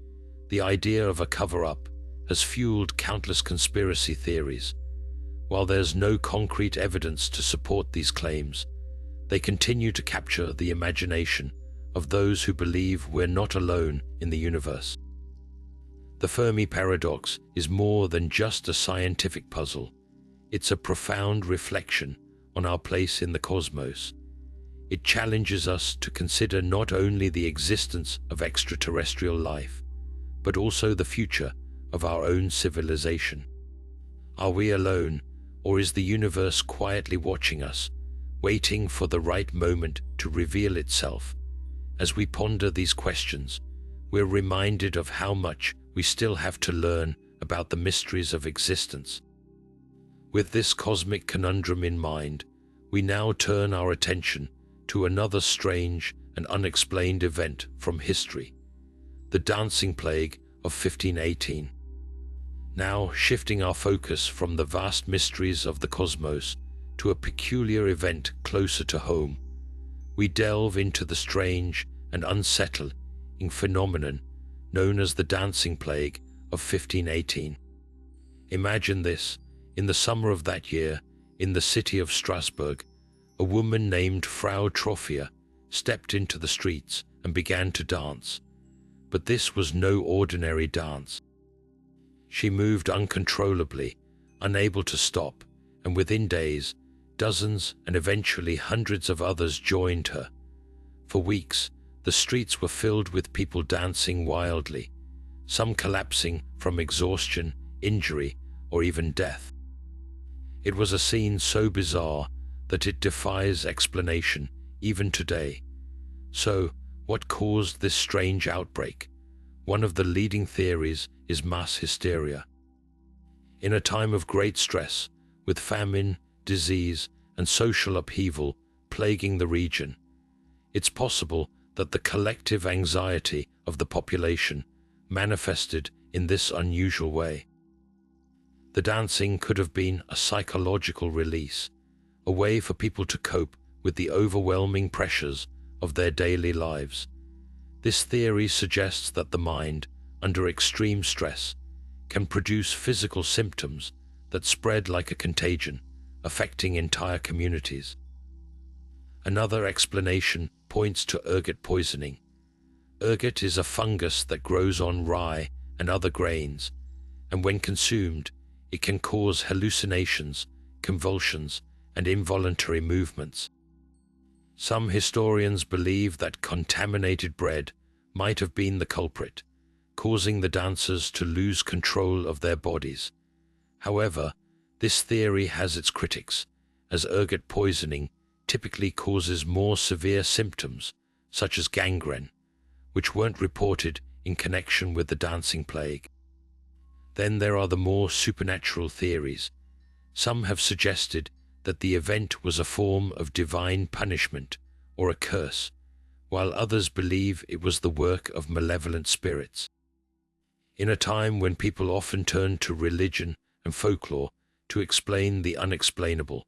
the idea of a cover-up has fueled countless conspiracy theories. While there's no concrete evidence to support these claims, they continue to capture the imagination of those who believe we're not alone in the universe. The Fermi paradox is more than just a scientific puzzle. It's a profound reflection on our place in the cosmos. It challenges us to consider not only the existence of extraterrestrial life, but also the future of our own civilization. Are we alone, or is the universe quietly watching us, waiting for the right moment to reveal itself? As we ponder these questions, we're reminded of how much we still have to learn about the mysteries of existence. With this cosmic conundrum in mind, we now turn our attention to another strange and unexplained event from history, the Dancing Plague of 1518. Now, shifting our focus from the vast mysteries of the cosmos to a peculiar event closer to home, we delve into the strange and unsettling phenomenon known as the Dancing Plague of 1518. Imagine this: in the summer of that year, in the city of Strasbourg, a woman named Frau Trophia stepped into the streets and began to dance. But this was no ordinary dance. She moved uncontrollably, unable to stop, and within days, dozens and eventually hundreds of others joined her. For weeks, the streets were filled with people dancing wildly, some collapsing from exhaustion, injury, or even death. It was a scene so bizarre that it defies explanation even today. So, what caused this strange outbreak? One of the leading theories is mass hysteria. In a time of great stress, with famine, disease, and social upheaval plaguing the region, it's possible that the collective anxiety of the population manifested in this unusual way. The dancing could have been a psychological release, a way for people to cope with the overwhelming pressures of their daily lives. This theory suggests that the mind, under extreme stress, can produce physical symptoms that spread like a contagion, affecting entire communities. Another explanation points to ergot poisoning. Ergot is a fungus that grows on rye and other grains, and when consumed, it can cause hallucinations, convulsions, and involuntary movements. Some historians believe that contaminated bread might have been the culprit, causing the dancers to lose control of their bodies. However, this theory has its critics, as ergot poisoning typically causes more severe symptoms, such as gangrene, which weren't reported in connection with the dancing plague. Then there are the more supernatural theories. Some have suggested that the event was a form of divine punishment or a curse, while others believe it was the work of malevolent spirits. In a time when people often turn to religion and folklore to explain the unexplainable,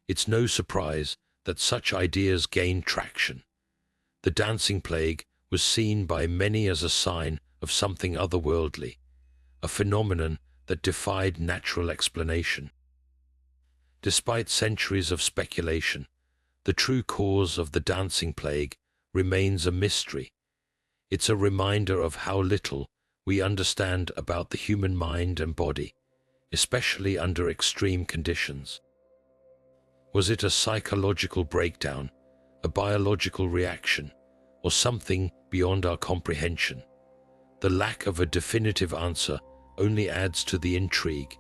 it's no surprise that such ideas gain traction. The dancing plague was seen by many as a sign of something otherworldly, a phenomenon that defied natural explanation. Despite centuries of speculation, the true cause of the dancing plague remains a mystery. It's a reminder of how little we understand about the human mind and body, especially under extreme conditions. Was it a psychological breakdown, a biological reaction, or something beyond our comprehension? The lack of a definitive answer only adds to the intrigue,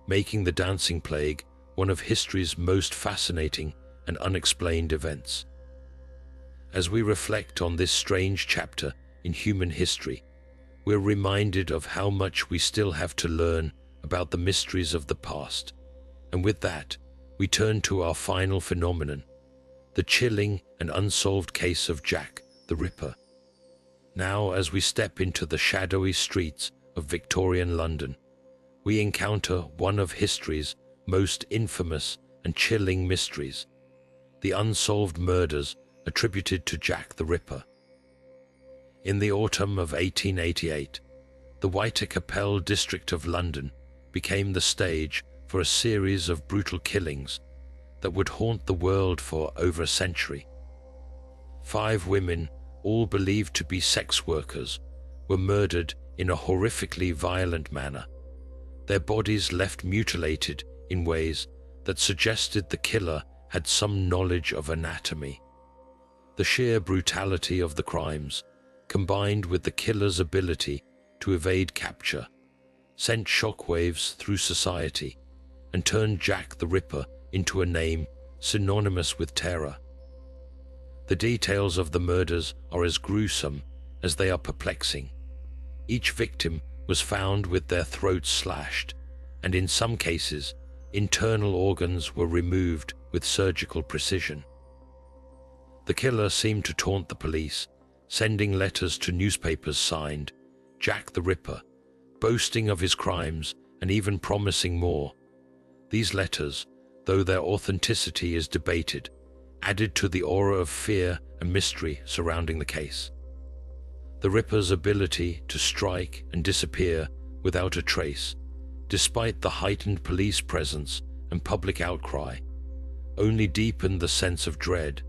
making the dancing plague one of history's most fascinating and unexplained events. As we reflect on this strange chapter in human history, we're reminded of how much we still have to learn about the mysteries of the past. And with that, we turn to our final phenomenon, the chilling and unsolved case of Jack the Ripper. Now, as we step into the shadowy streets of Victorian London, we encounter one of history's most infamous and chilling mysteries, the unsolved murders attributed to Jack the Ripper. In the autumn of 1888, the Whitechapel district of London became the stage for a series of brutal killings that would haunt the world for over a century. 5 women, all believed to be sex workers, were murdered in a horrifically violent manner, their bodies left mutilated in ways that suggested the killer had some knowledge of anatomy. The sheer brutality of the crimes, combined with the killer's ability to evade capture, sent shockwaves through society and turned Jack the Ripper into a name synonymous with terror. The details of the murders are as gruesome as they are perplexing. Each victim was found with their throats slashed, and in some cases, internal organs were removed with surgical precision. The killer seemed to taunt the police, sending letters to newspapers signed Jack the Ripper, boasting of his crimes and even promising more. These letters, though their authenticity is debated, added to the aura of fear and mystery surrounding the case. The Ripper's ability to strike and disappear without a trace, despite the heightened police presence and public outcry, only deepened the sense of dread.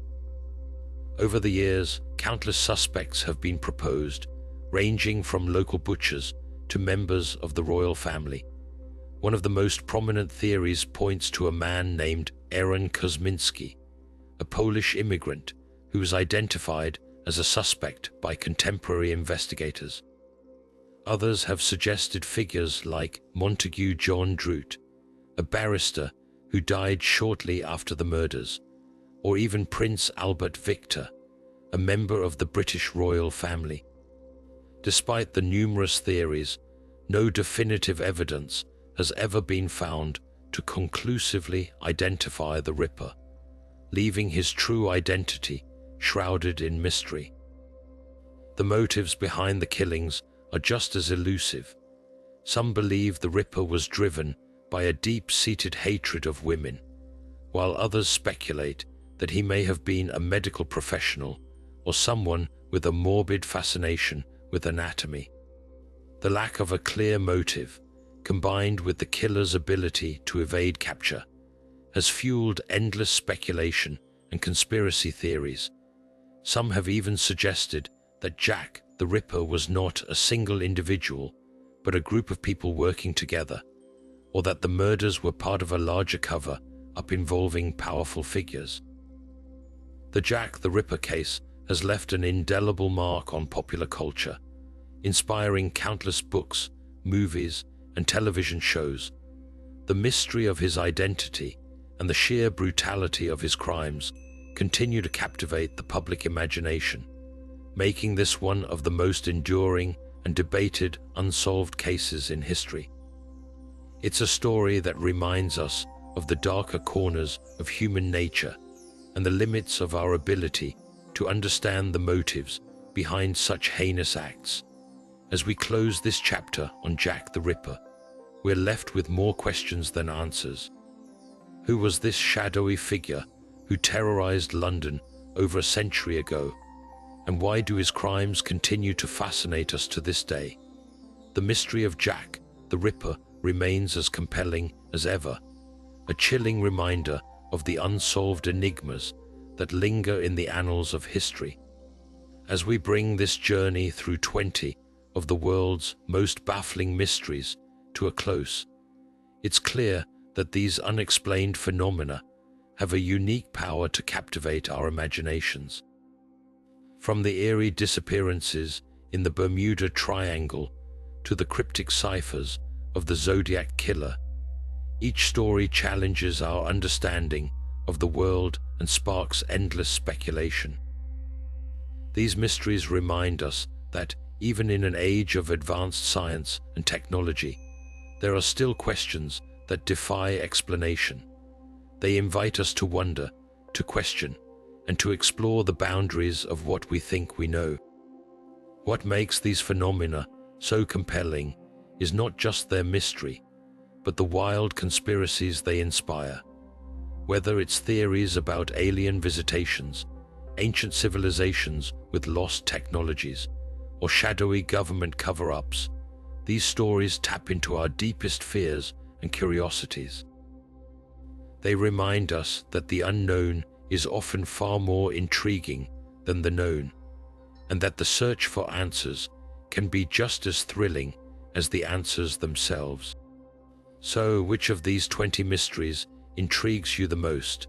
Over the years, countless suspects have been proposed, ranging from local butchers to members of the royal family. One of the most prominent theories points to a man named Aaron Kosminski, a Polish immigrant who was identified as a suspect by contemporary investigators. Others have suggested figures like Montague John Drute, a barrister who died shortly after the murders, or even Prince Albert Victor, a member of the British royal family. Despite the numerous theories, no definitive evidence has ever been found to conclusively identify the Ripper, leaving his true identity shrouded in mystery. The motives behind the killings are just as elusive. Some believe the Ripper was driven by a deep-seated hatred of women, while others speculate that he may have been a medical professional or someone with a morbid fascination with anatomy. The lack of a clear motive, combined with the killer's ability to evade capture, has fueled endless speculation and conspiracy theories. Some have even suggested that Jack the Ripper was not a single individual, but a group of people working together, or that the murders were part of a larger cover-up involving powerful figures. The Jack the Ripper case has left an indelible mark on popular culture, inspiring countless books, movies, and television shows. The mystery of his identity and the sheer brutality of his crimes continue to captivate the public imagination, making this one of the most enduring and debated unsolved cases in history. It's a story that reminds us of the darker corners of human nature and the limits of our ability to understand the motives behind such heinous acts. As we close this chapter on Jack the Ripper, we're left with more questions than answers. Who was this shadowy figure who terrorized London over a century ago? And why do his crimes continue to fascinate us to this day? The mystery of Jack the Ripper remains as compelling as ever, a chilling reminder of the unsolved enigmas that linger in the annals of history. As we bring this journey through 20 of the world's most baffling mysteries to a close, it's clear that these unexplained phenomena have a unique power to captivate our imaginations. From the eerie disappearances in the Bermuda Triangle to the cryptic ciphers of the Zodiac Killer, each story challenges our understanding of the world and sparks endless speculation. These mysteries remind us that even in an age of advanced science and technology, there are still questions that defy explanation. They invite us to wonder, to question, and to explore the boundaries of what we think we know. What makes these phenomena so compelling is not just their mystery, but the wild conspiracies they inspire. Whether it's theories about alien visitations, ancient civilizations with lost technologies, or shadowy government cover-ups, these stories tap into our deepest fears and curiosities. They remind us that the unknown is often far more intriguing than the known, and that the search for answers can be just as thrilling as the answers themselves. So, which of these 20 mysteries intrigues you the most?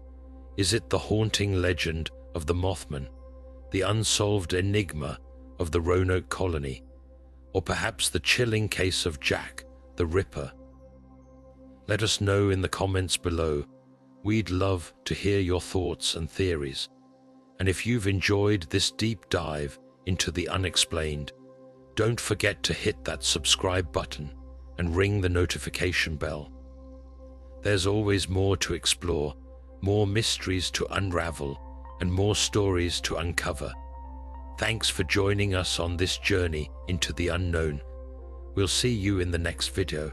Is it the haunting legend of the Mothman, the unsolved enigma of the Roanoke colony, or perhaps the chilling case of Jack the Ripper? Let us know in the comments below. We'd love to hear your thoughts and theories. And if you've enjoyed this deep dive into the unexplained, don't forget to hit that subscribe button and ring the notification bell. There's always more to explore, more mysteries to unravel, and more stories to uncover. Thanks for joining us on this journey into the unknown. We'll see you in the next video.